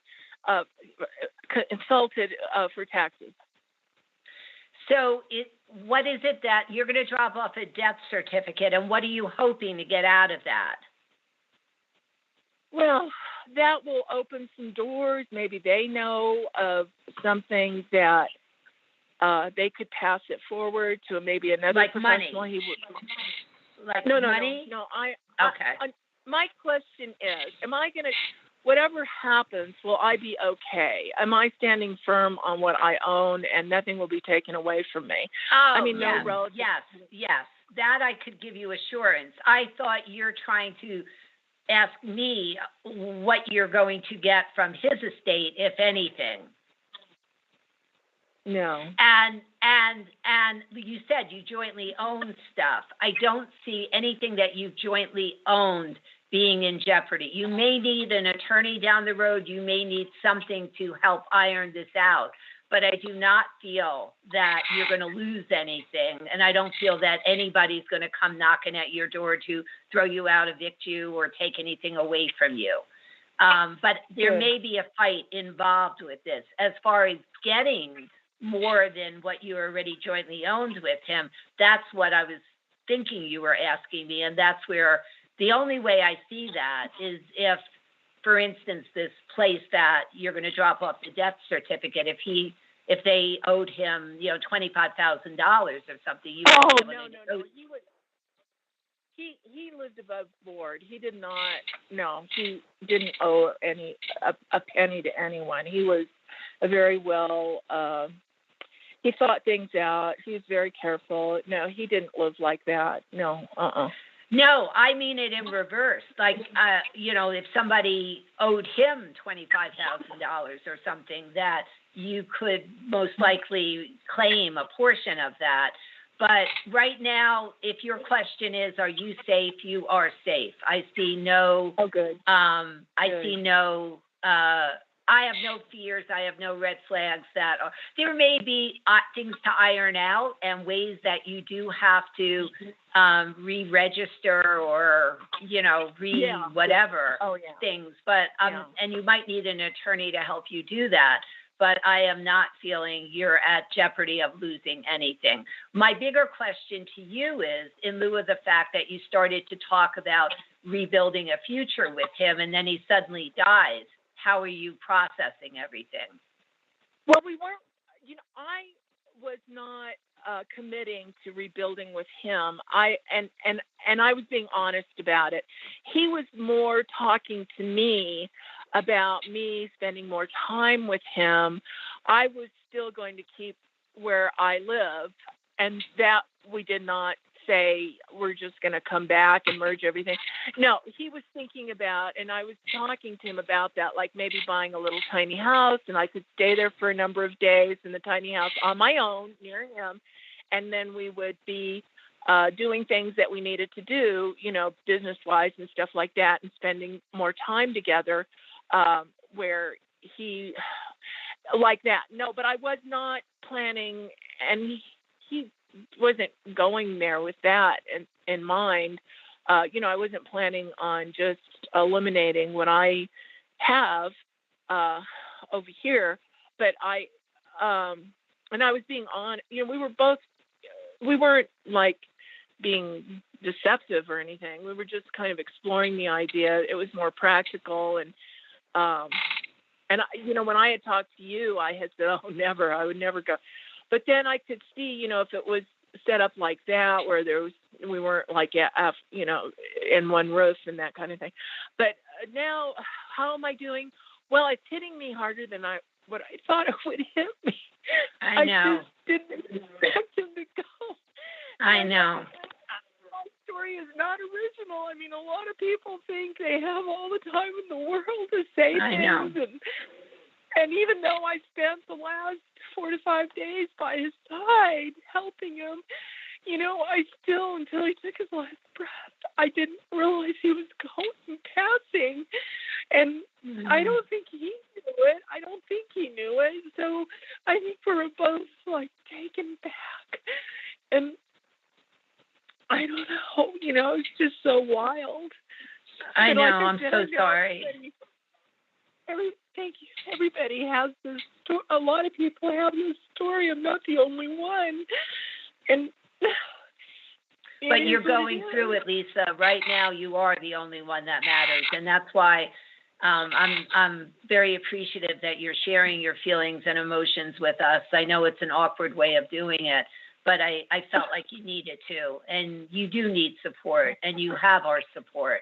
consulted for taxes. So what is it that you're going to drop off a death certificate, and what are you hoping to get out of that? Well, that will open some doors. Maybe they know of something that they could pass it forward to maybe another like professional. Money. He would. Like no, money? No. Okay. My question is, am I going to, whatever happens, will I be okay? Am I standing firm on what I own and nothing will be taken away from me? Oh, I mean, yes, no relative. Yes. That I could give you assurance. I thought you're trying to ask me what you're going to get from his estate, if anything. No. And you said you jointly own stuff. I don't see anything that you've jointly owned being in jeopardy. You may need an attorney down the road. You may need something to help iron this out. But I do not feel that you're going to lose anything. And I don't feel that anybody's going to come knocking at your door to throw you out, evict you, or take anything away from you. But there may be a fight involved with this. As far as getting more than what you already jointly owned with him, that's what I was thinking you were asking me. And that's where the only way I see that is if, for instance, this place that you're going to drop off the death certificate, if they owed him, $25,000 or something. No. He lived above board. He did not. No, he didn't owe a penny to anyone. He was a very well. He thought things out. He was very careful. No, he didn't live like that. No. No, I mean it in reverse. Like, if somebody owed him $25,000 or something, that you could most likely claim a portion of that. But right now, if your question is, are you safe? You are safe. I see no. Oh, good. I see no I have no fears. I have no red flags that are, there may be things to iron out and ways that you do have to re-register or, Yeah. whatever Oh yeah. things. But, Yeah. and you might need an attorney to help you do that. But I am not feeling you're at jeopardy of losing anything. My bigger question to you is, in lieu of the fact that you started to talk about rebuilding a future with him and then he suddenly dies, how are you processing everything? Well, we weren't. I was not committing to rebuilding with him. And I was being honest about it. He was more talking to me about me spending more time with him. I was still going to keep where I live, and that we did not say we're just going to come back and merge everything. No, he was thinking about, and I was talking to him about that, like maybe buying a little tiny house, and I could stay there for a number of days in the tiny house on my own near him, and then we would be doing things that we needed to do, business-wise and stuff like that, and spending more time together, where he, like that. No, but I was not planning, and he wasn't going there with that in mind. I wasn't planning on just eliminating what I have over here, but and I was being on, we weren't like being deceptive or anything. We were just kind of exploring the idea. It was more practical. And when I had talked to you, I had said, oh, never, I would never go. But then I could see, if it was set up like that, where we weren't like, in one roof and that kind of thing. But now, how am I doing? Well, it's hitting me harder than what I thought it would hit me. I know. I just didn't expect him to go. I know. My story is not original. I mean, a lot of people think they have all the time in the world to say I things. know. And even though I spent the last 4 to 5 days by his side helping him, I still, until he took his last breath, I didn't realize he was passing. And I don't think he knew it. I don't think he knew it. So I think we were both like taken back. And I don't know, it's just so wild. I know, Like I'm so sorry. Thank you. Everybody has this story. A lot of people have this story. I'm not the only one. And but you're going through it, Lisa. Right now, you are the only one that matters, and that's why I'm very appreciative that you're sharing your feelings and emotions with us. I know it's an awkward way of doing it, but I felt like you needed to, and you do need support, and you have our support.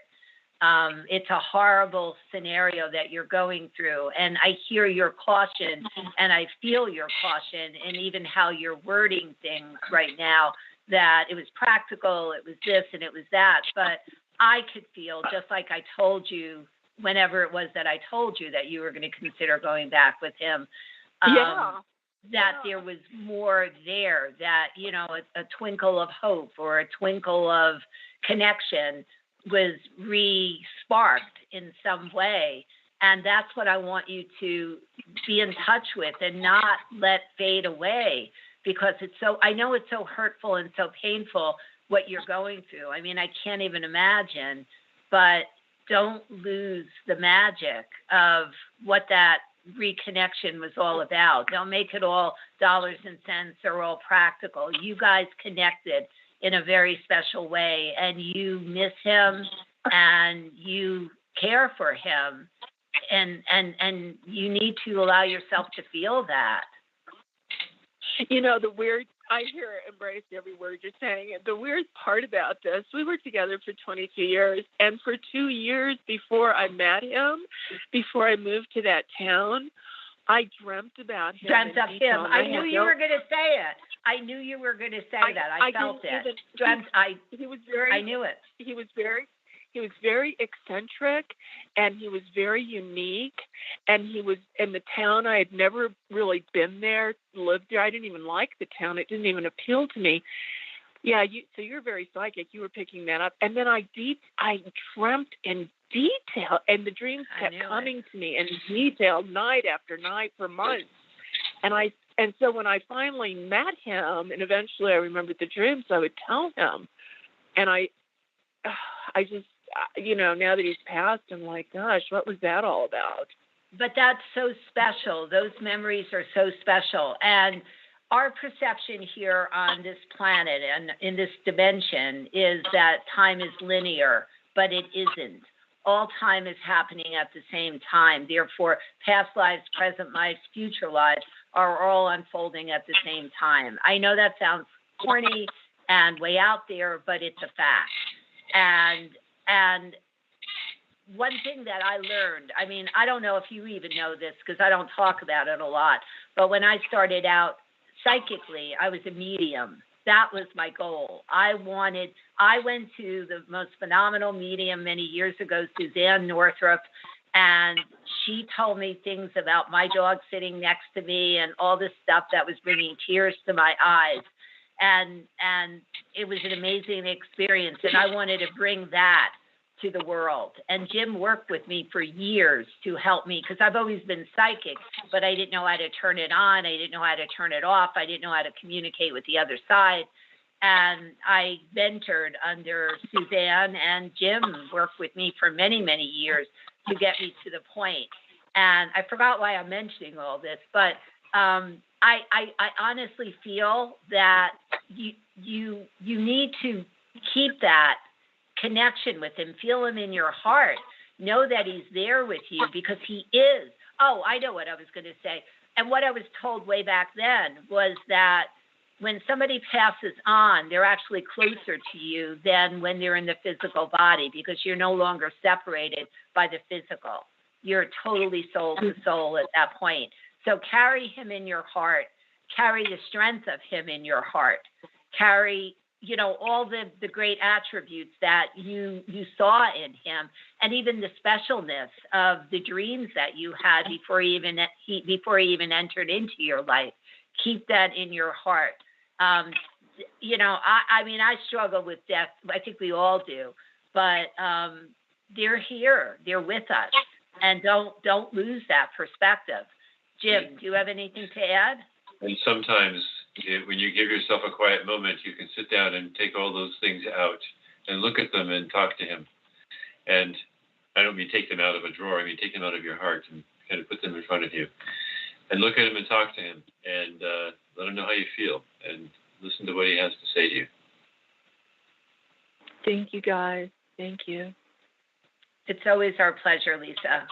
It's a horrible scenario that you're going through, and I hear your caution, and I feel your caution, and even how you're wording things right now, that it was practical, it was this, and it was that. But I could feel, just like I told you, whenever it was that I told you that you were going to consider going back with him, that there was more there, that, a twinkle of hope or a twinkle of connection was re-sparked in some way. And that's what I want you to be in touch with and not let fade away, because I know it's so hurtful and so painful what you're going through. I mean, I can't even imagine, but don't lose the magic of what that reconnection was all about. Don't make it all dollars and cents or all practical. You guys connected in a very special way, and you miss him and you care for him, and you need to allow yourself to feel that. I hear embrace every word you're saying. The weird part about this, we were together for 22 years, and for 2 years before I met him, before I moved to that town, I dreamt about him. Dreamt of him. I knew you were going to say it. I knew you were going to say that. I felt it. I knew it. He was very eccentric, and he was very unique, and he was in the town. I had never really been there, lived there. I didn't even like the town. It didn't even appeal to me. Yeah, so you're very psychic. You were picking that up. And then I dreamt in detail, and the dreams I kept knew it. coming to me in detail night after night for months. And so when I finally met him, and eventually I remembered the dreams, I would tell him, and I just, now that he's passed, I'm like, gosh, what was that all about? But that's so special. Those memories are so special. And our perception here on this planet and in this dimension is that time is linear, but it isn't. All time is happening at the same time. Therefore, past lives, present lives, future lives are all unfolding at the same time. I know that sounds corny and way out there, but it's a fact. And one thing that I learned, I mean, I don't know if you even know this because I don't talk about it a lot, but when I started out psychically, I was a medium. That was my goal. I went to the most phenomenal medium many years ago, Suzanne Northrup, and she told me things about my dog sitting next to me and all this stuff that was bringing tears to my eyes. And it was an amazing experience, and I wanted to bring that to the world. And Jim worked with me for years to help me because I've always been psychic, but I didn't know how to turn it on. I didn't know how to turn it off. I didn't know how to communicate with the other side. And I mentored under Suzanne, and Jim worked with me for many, many years to get me to the point. And I forgot why I'm mentioning all this, but I honestly feel that you need to keep that connection with him, feel him in your heart, know that he's there with you because he is. Oh, I know what I was going to say. And what I was told way back then was that when somebody passes on, they're actually closer to you than when they're in the physical body because you're no longer separated by the physical. You're totally soul to soul at that point. So carry him in your heart, carry the strength of him in your heart, carry all the great attributes that you saw in him, and even the specialness of the dreams that you had before he even entered into your life. Keep that in your heart. I mean, I struggle with death. I think we all do, but they're here. They're with us, and don't lose that perspective. Jim, do you have anything to add? And sometimes when you give yourself a quiet moment, you can sit down and take all those things out and look at them and talk to him. And I don't mean take them out of a drawer. I mean take them out of your heart and kind of put them in front of you. And look at him and talk to him and let him know how you feel and listen to what he has to say to you. Thank you, guys. Thank you. It's always our pleasure, Lisa.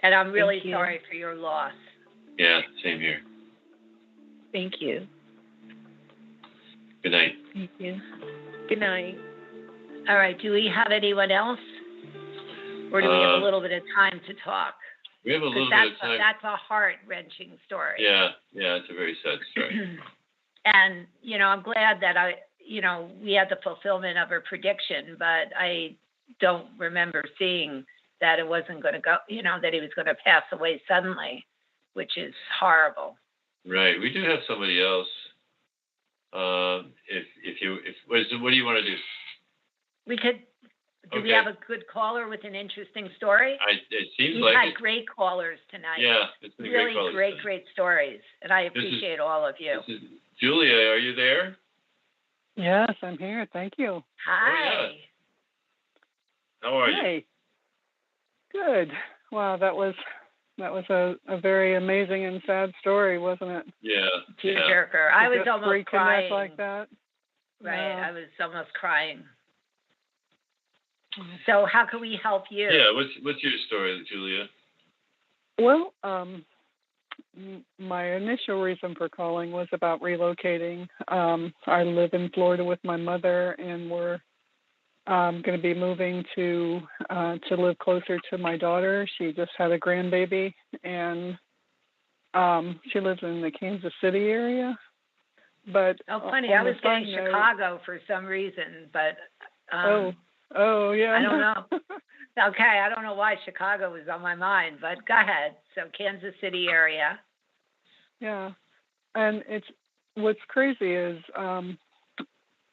And I'm really Thank you. sorry for your loss. Yeah, same here. Thank you. Good night. Thank you. Good night. All right. Do we have anyone else? Or do we have a little bit of time to talk? We have a little Because bit of time. that's a heart-wrenching story. Yeah, it's a very sad story. And, I'm glad that we had the fulfillment of her prediction, but I don't remember seeing that it wasn't going to go, that he was going to pass away suddenly, which is horrible. Right. We do have somebody else. What do you want to do? We could. Do we have a good caller with an interesting story? It seems We've like had it. great callers tonight. Yeah, it's been really great callers. great stories, and I appreciate all of you. Julia, are you there? Yes, I'm here. Thank you. Hi. How are you? Hey. Good. Wow, that was a very amazing and sad story, wasn't it? Yeah. Tearjerker. I was almost crying. Like that. Right. Yeah. I was almost crying. So how can we help you? Yeah. What's your story, Julia? Well, my initial reason for calling was about relocating. I live in Florida with my mother, and we're going to be moving to live closer to my daughter. She just had a grandbaby, and she lives in the Kansas City area. But funny! I was getting Chicago for some reason, but oh yeah, I don't know. Okay, I don't know why Chicago was on my mind, but go ahead. So Kansas City area. Yeah, and what's crazy is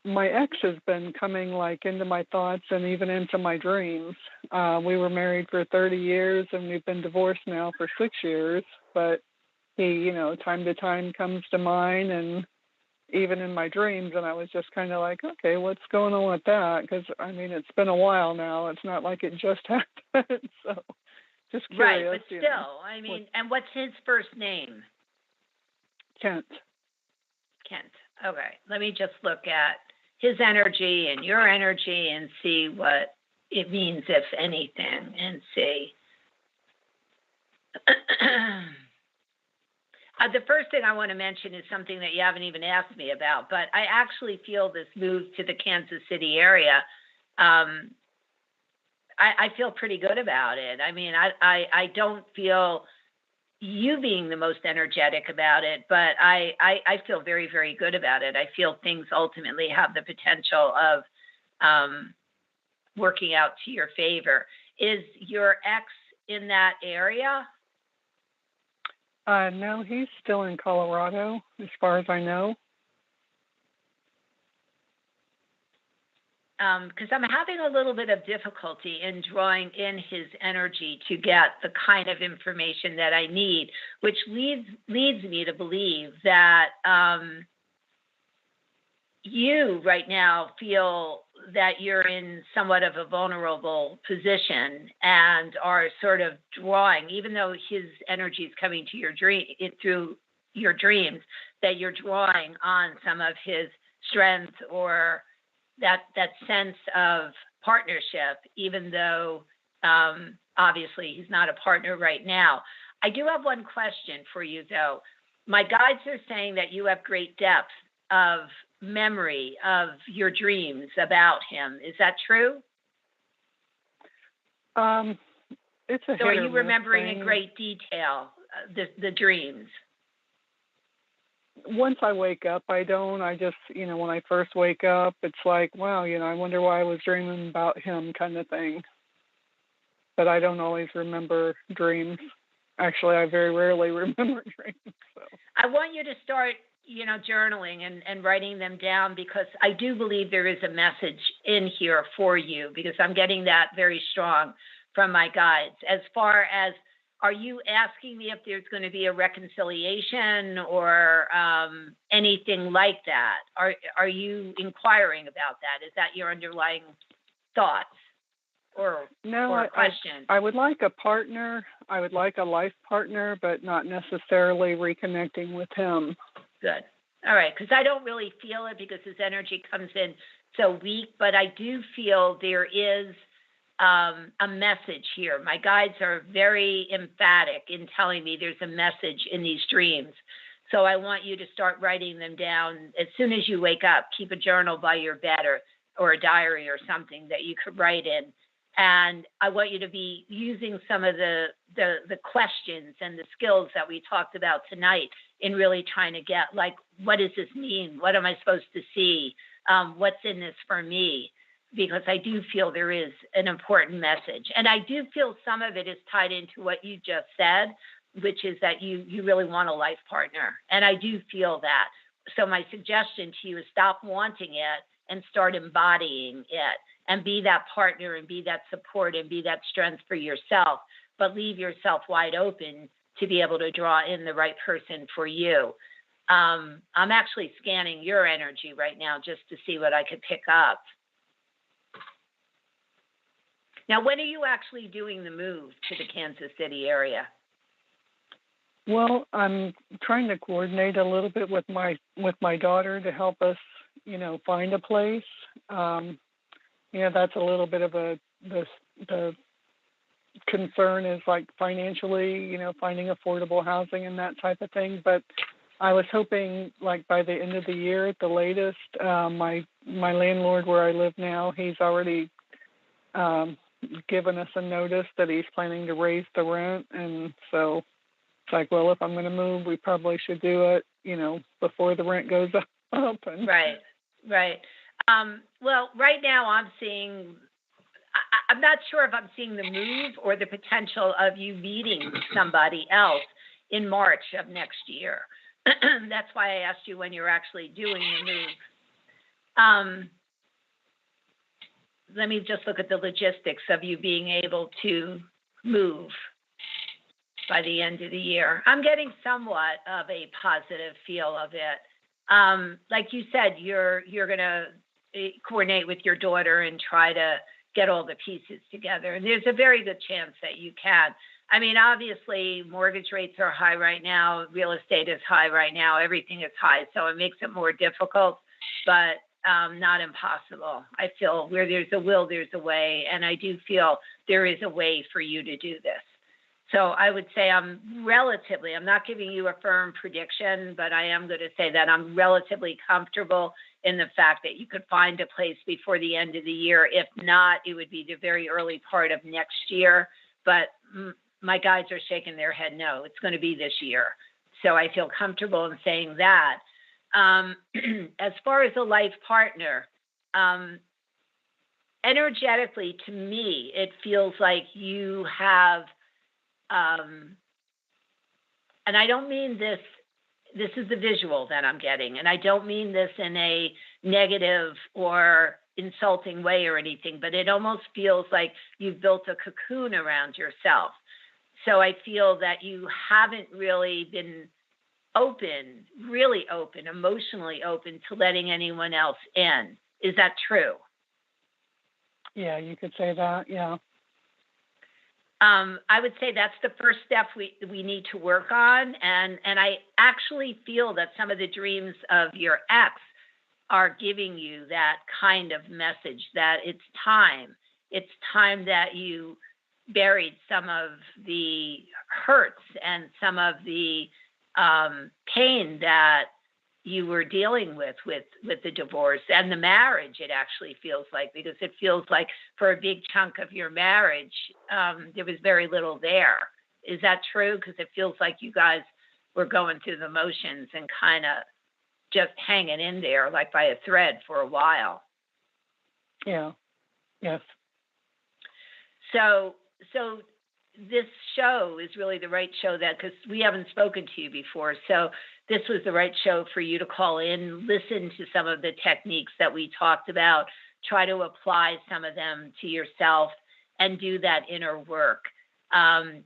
my ex has been coming like into my thoughts and even into my dreams. We were married for 30 years and we've been divorced now for 6 years, but he, time to time comes to mind and even in my dreams, and I was just kind of like, okay, what's going on with that? Because, it's been a while now. It's not like it just happened. So just curious. Right, but still, and what's his first name? Kent. Kent. Okay, let me just look at his energy and your energy and see what it means, if anything, and see. The first thing I want to mention is something that you haven't even asked me about, but I actually feel this move to the Kansas City area. I feel pretty good about it. I don't feel you being the most energetic about it, but I feel very, very good about it. I feel things ultimately have the potential of working out to your favor. Is your ex in that area? No, he's still in Colorado, as far as I know. Because I'm having a little bit of difficulty in drawing in his energy to get the kind of information that I need, which leads me to believe that you right now feel that you're in somewhat of a vulnerable position and are sort of drawing, even though his energy is coming to your through your dreams, that you're drawing on some of his strength or that sense of partnership, even though obviously he's not a partner right now. I do have one question for you, though. My guides are saying that you have great depth of memory of your dreams about him. Is that true? It's a So are you remembering in great detail the dreams? Once I wake up, I don't. I just, when I first wake up, it's like, wow, I wonder why I was dreaming about him kind of thing. But I don't always remember dreams. Actually, I very rarely remember dreams. So. I want you to start, journaling and writing them down, because I do believe there is a message in here for you, because I'm getting that very strong from my guides. As far as, are you asking me if there's going to be a reconciliation or anything like that? Are you inquiring about that? Is that your underlying thoughts or question? I would like a partner. I would like a life partner, but not necessarily reconnecting with him. Good. All right, because I don't really feel it because his energy comes in so weak, but I do feel there is a message here. My guides are very emphatic in telling me there's a message in these dreams. So I want you to start writing them down as soon as you wake up. Keep a journal by your bed or a diary or something that you could write in. And I want you to be using some of the questions and the skills that we talked about tonight in really trying to get, like, what does this mean? What am I supposed to see? What's in this for me? Because I do feel there is an important message. And I do feel some of it is tied into what you just said, which is that you really want a life partner. And I do feel that. So my suggestion to you is stop wanting it and start embodying it, and be that partner and be that support and be that strength for yourself, but leave yourself wide open to be able to draw in the right person for you. I'm actually scanning your energy right now just to see what I could pick up. Now, when are you actually doing the move to the Kansas City area? Well, I'm trying to coordinate a little bit with my daughter to help us, find a place. That's a little bit of the concern is like financially, finding affordable housing and that type of thing. But I was hoping, like, by the end of the year at the latest, my landlord where I live now, he's already given us a notice that he's planning to raise the rent. And so it's like, well, if I'm going to move, we probably should do it, before the rent goes up. And Right. Well, right now I'm seeing, I'm not sure if I'm seeing the move or the potential of you meeting somebody else in March of next year. That's why I asked you when you're actually doing the move. Let me just look at the logistics of you being able to move by the end of the year. I'm getting somewhat of a positive feel of it. Like you said, you're going to coordinate with your daughter and try to get all the pieces together. And there's a very good chance that you can. I mean, obviously, mortgage rates are high right now. Real estate is high right now. Everything is high. So it makes it more difficult, but not impossible. I feel where there's a will, there's a way. And I do feel there is a way for you to do this. So I would say I'm not giving you a firm prediction, but I am going to say that I'm relatively comfortable in the fact that you could find a place before the end of the year. If not, it would be the very early part of next year. But my guides are shaking their head, no, it's going to be this year. So I feel comfortable in saying that. As far as a life partner, energetically, to me, it feels like you have, and I don't mean this is the visual that I'm getting, and I don't mean this in a negative or insulting way or anything, but it almost feels like you've built a cocoon around yourself. So I feel that you haven't really been really open, emotionally open to letting anyone else in. Is that true? Yeah, you could say that, yeah. I would say that's the first step we need to work on. And I actually feel that some of the dreams of your ex are giving you that kind of message that it's time. It's time that you buried some of the hurts and some of the pain that you were dealing with the divorce and the marriage. It actually feels like, because it feels like for a big chunk of your marriage, there was very little there. Is that true? Because it feels like you guys were going through the motions and kind of just hanging in there like by a thread for a while. Yeah. Yes. So this show is really the right show, that because we haven't spoken to you before. So this was the right show for you to call in, listen to some of the techniques that we talked about, try to apply some of them to yourself and do that inner work.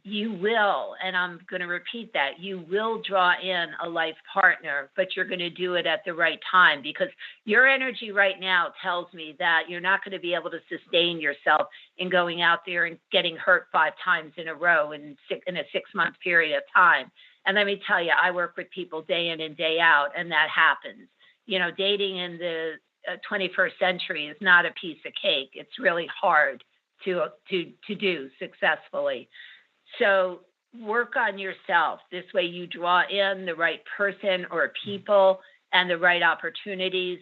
You will, and I'm going to repeat that, you will draw in a life partner, but you're going to do it at the right time, because your energy right now tells me that you're not going to be able to sustain yourself in going out there and getting hurt 5 times in a row in a 6-month period of time. And let me tell you, I work with people day in and day out, and that happens. You know, dating in the 21st century is not a piece of cake. It's really hard to do successfully. So work on yourself. This way you draw in the right person or people and the right opportunities.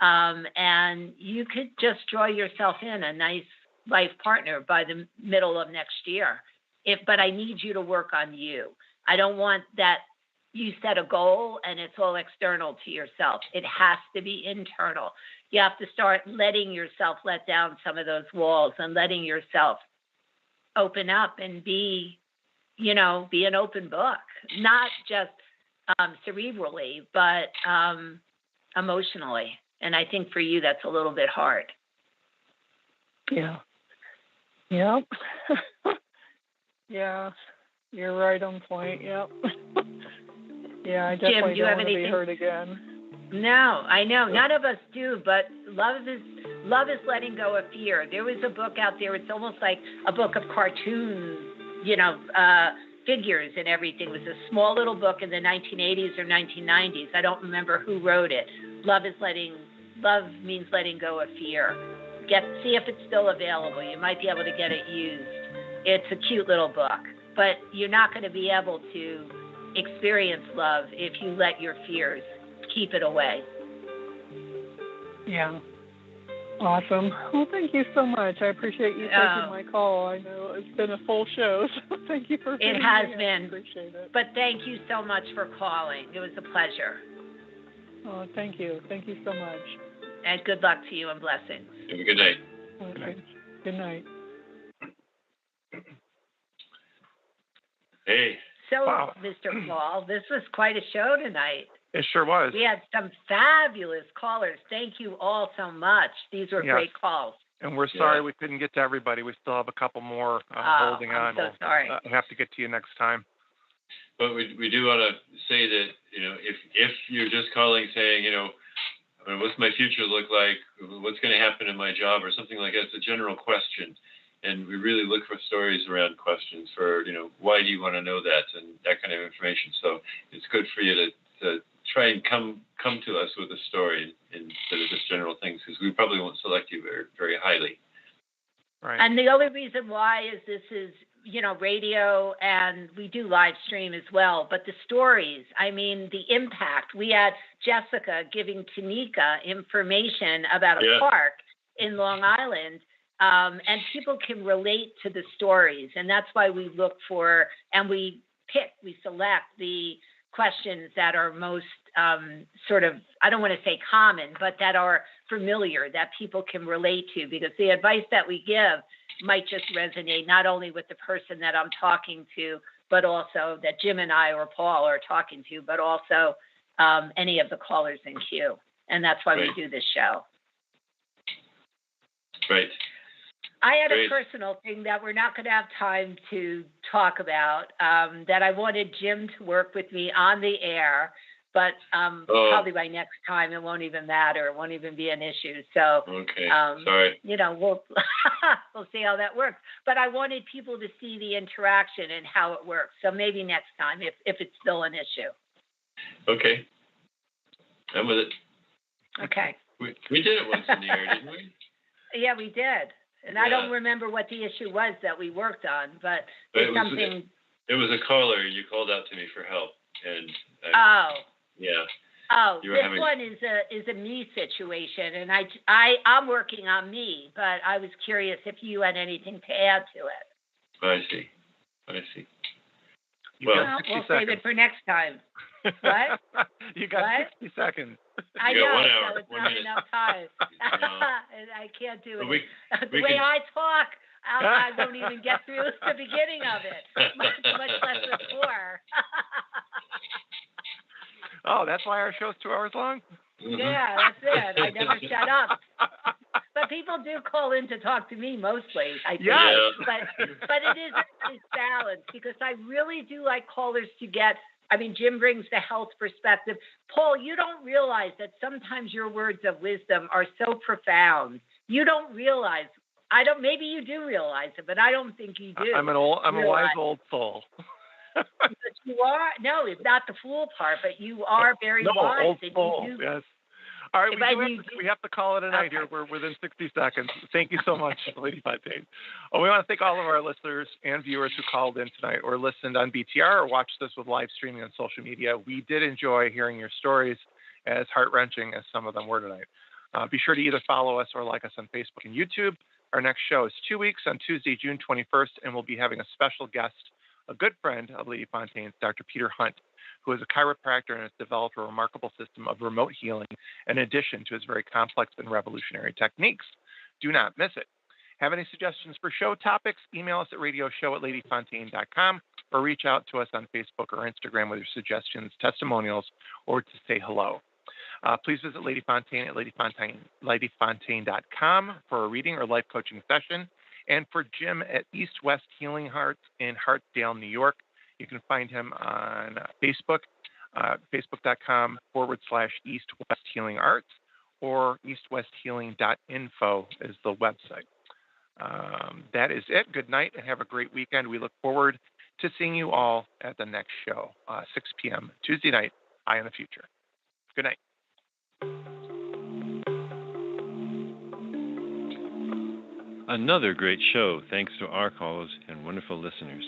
And you could just draw yourself in a nice life partner by the middle of next year. But I need you to work on you. I don't want that you set a goal and it's all external to yourself. It has to be internal. You have to start letting yourself let down some of those walls and letting yourself open up and be an open book, not just cerebrally, but emotionally. And I think for you, that's a little bit hard. Yeah. Yep. Yeah. You're right on point. Yep. Yeah, I definitely Jim, don't want to be hurt again. No, I know. None of us do, but love is letting go of fear. There was a book out there, it's almost like a book of cartoons, figures and everything. It was a small little book in the 1980s or 1990s. I don't remember who wrote it. Love means letting go of fear. See if it's still available. You might be able to get it used. It's a cute little book, but you're not going to be able to experience love if you let your fears keep it away. Yeah. Awesome. Well, thank you so much. I appreciate you taking my call. I know it's been a full show, so thank you for being It has here. been. I appreciate it. But thank you so much for calling. It was a pleasure. Oh, thank you. Thank you so much. And good luck to you and blessings. Have a good night. Okay. Good night. Hey. So, Wow. Mr. Paul, this was quite a show tonight. It sure was. We had some fabulous callers. Thank you all so much. These were Yes. great calls. And we're sorry we couldn't get to everybody. We still have a couple more holding on. I'm so sorry. We'll have to get to you next time. But we do want to say that, if you're just calling saying, what's my future look like? What's going to happen in my job or something like that? It's a general question. And we really look for stories around questions for, why do you want to know that and that kind of information. So it's good for you to try and come to us with a story instead of just general things, because we probably won't select you very, very highly. Right. And the only reason why is this is, radio, and we do live stream as well. But the stories, the impact. We had Jessica giving Tanika information about a park in Long Island, and people can relate to the stories. And that's why we look for, and we select the questions that are most sort of, I don't want to say common, but that are familiar, that people can relate to, because the advice that we give might just resonate not only with the person that I'm talking to, but also that Jim and I or Paul are talking to, but also any of the callers in queue. And that's why we do this show. Right. I had a personal thing that we're not going to have time to talk about, that I wanted Jim to work with me on the air, but probably by next time it won't even matter. It won't even be an issue. So, okay. Sorry. We'll we'll see how that works. But I wanted people to see the interaction and how it works. So maybe next time, if it's still an issue. Okay. I'm with it. Okay. We did it once in the air, didn't we? Yeah, we did. And I don't remember what the issue was that we worked on, but it's something. It was a caller. You called out to me for help, and yeah. Oh, this one is a me situation, and I'm working on me, but I was curious if you had anything to add to it. I see. Well, we'll save it for next time. What? You got 60 seconds. I know, 1 hour, so it's 1 not minute. enough time. I can't do it. The way I talk, I won't even get through the beginning of it, much less the four. Oh, that's why our show's 2 hours long? Yeah, that's it. I never shut up. But people do call in to talk to me mostly, I think. Yeah. But it is balanced, because I really do like callers to get, Jim brings the health perspective. Paul, you don't realize that sometimes your words of wisdom are so profound. You don't realize. Maybe you do realize it, but I don't think you do. I'm a wise old soul. But you are, no, it's not the fool part, but you are very wise. Old soul, yes. All right, we have to call it a night here. We're within 60 seconds. Thank you so much, Lady Fontaine. We want to thank all of our listeners and viewers who called in tonight or listened on BTR or watched this with live streaming on social media. We did enjoy hearing your stories, as heart-wrenching as some of them were tonight. Be sure to either follow us or like us on Facebook and YouTube. Our next show is 2 weeks on Tuesday, June 21st, and we'll be having a special guest, a good friend of Lady Fontaine's, Dr. Peter Hunt, who is a chiropractor and has developed a remarkable system of remote healing in addition to his very complex and revolutionary techniques. Do not miss it. Have any suggestions for show topics? Email us at radioshow@ladyfontaine.com or reach out to us on Facebook or Instagram with your suggestions, testimonials, or to say hello. Please visit Lady Fontaine at ladyfontaine.com for a reading or life coaching session. And for Jim at East West Healing Hearts in Hartsdale, New York, you can find him on Facebook, facebook.com/East West Healing Arts, or eastwesthealing.info is the website. That is it. Good night and have a great weekend. We look forward to seeing you all at the next show, 6 p.m. Tuesday night, Eye on the Future. Good night. Another great show, thanks to our callers and wonderful listeners.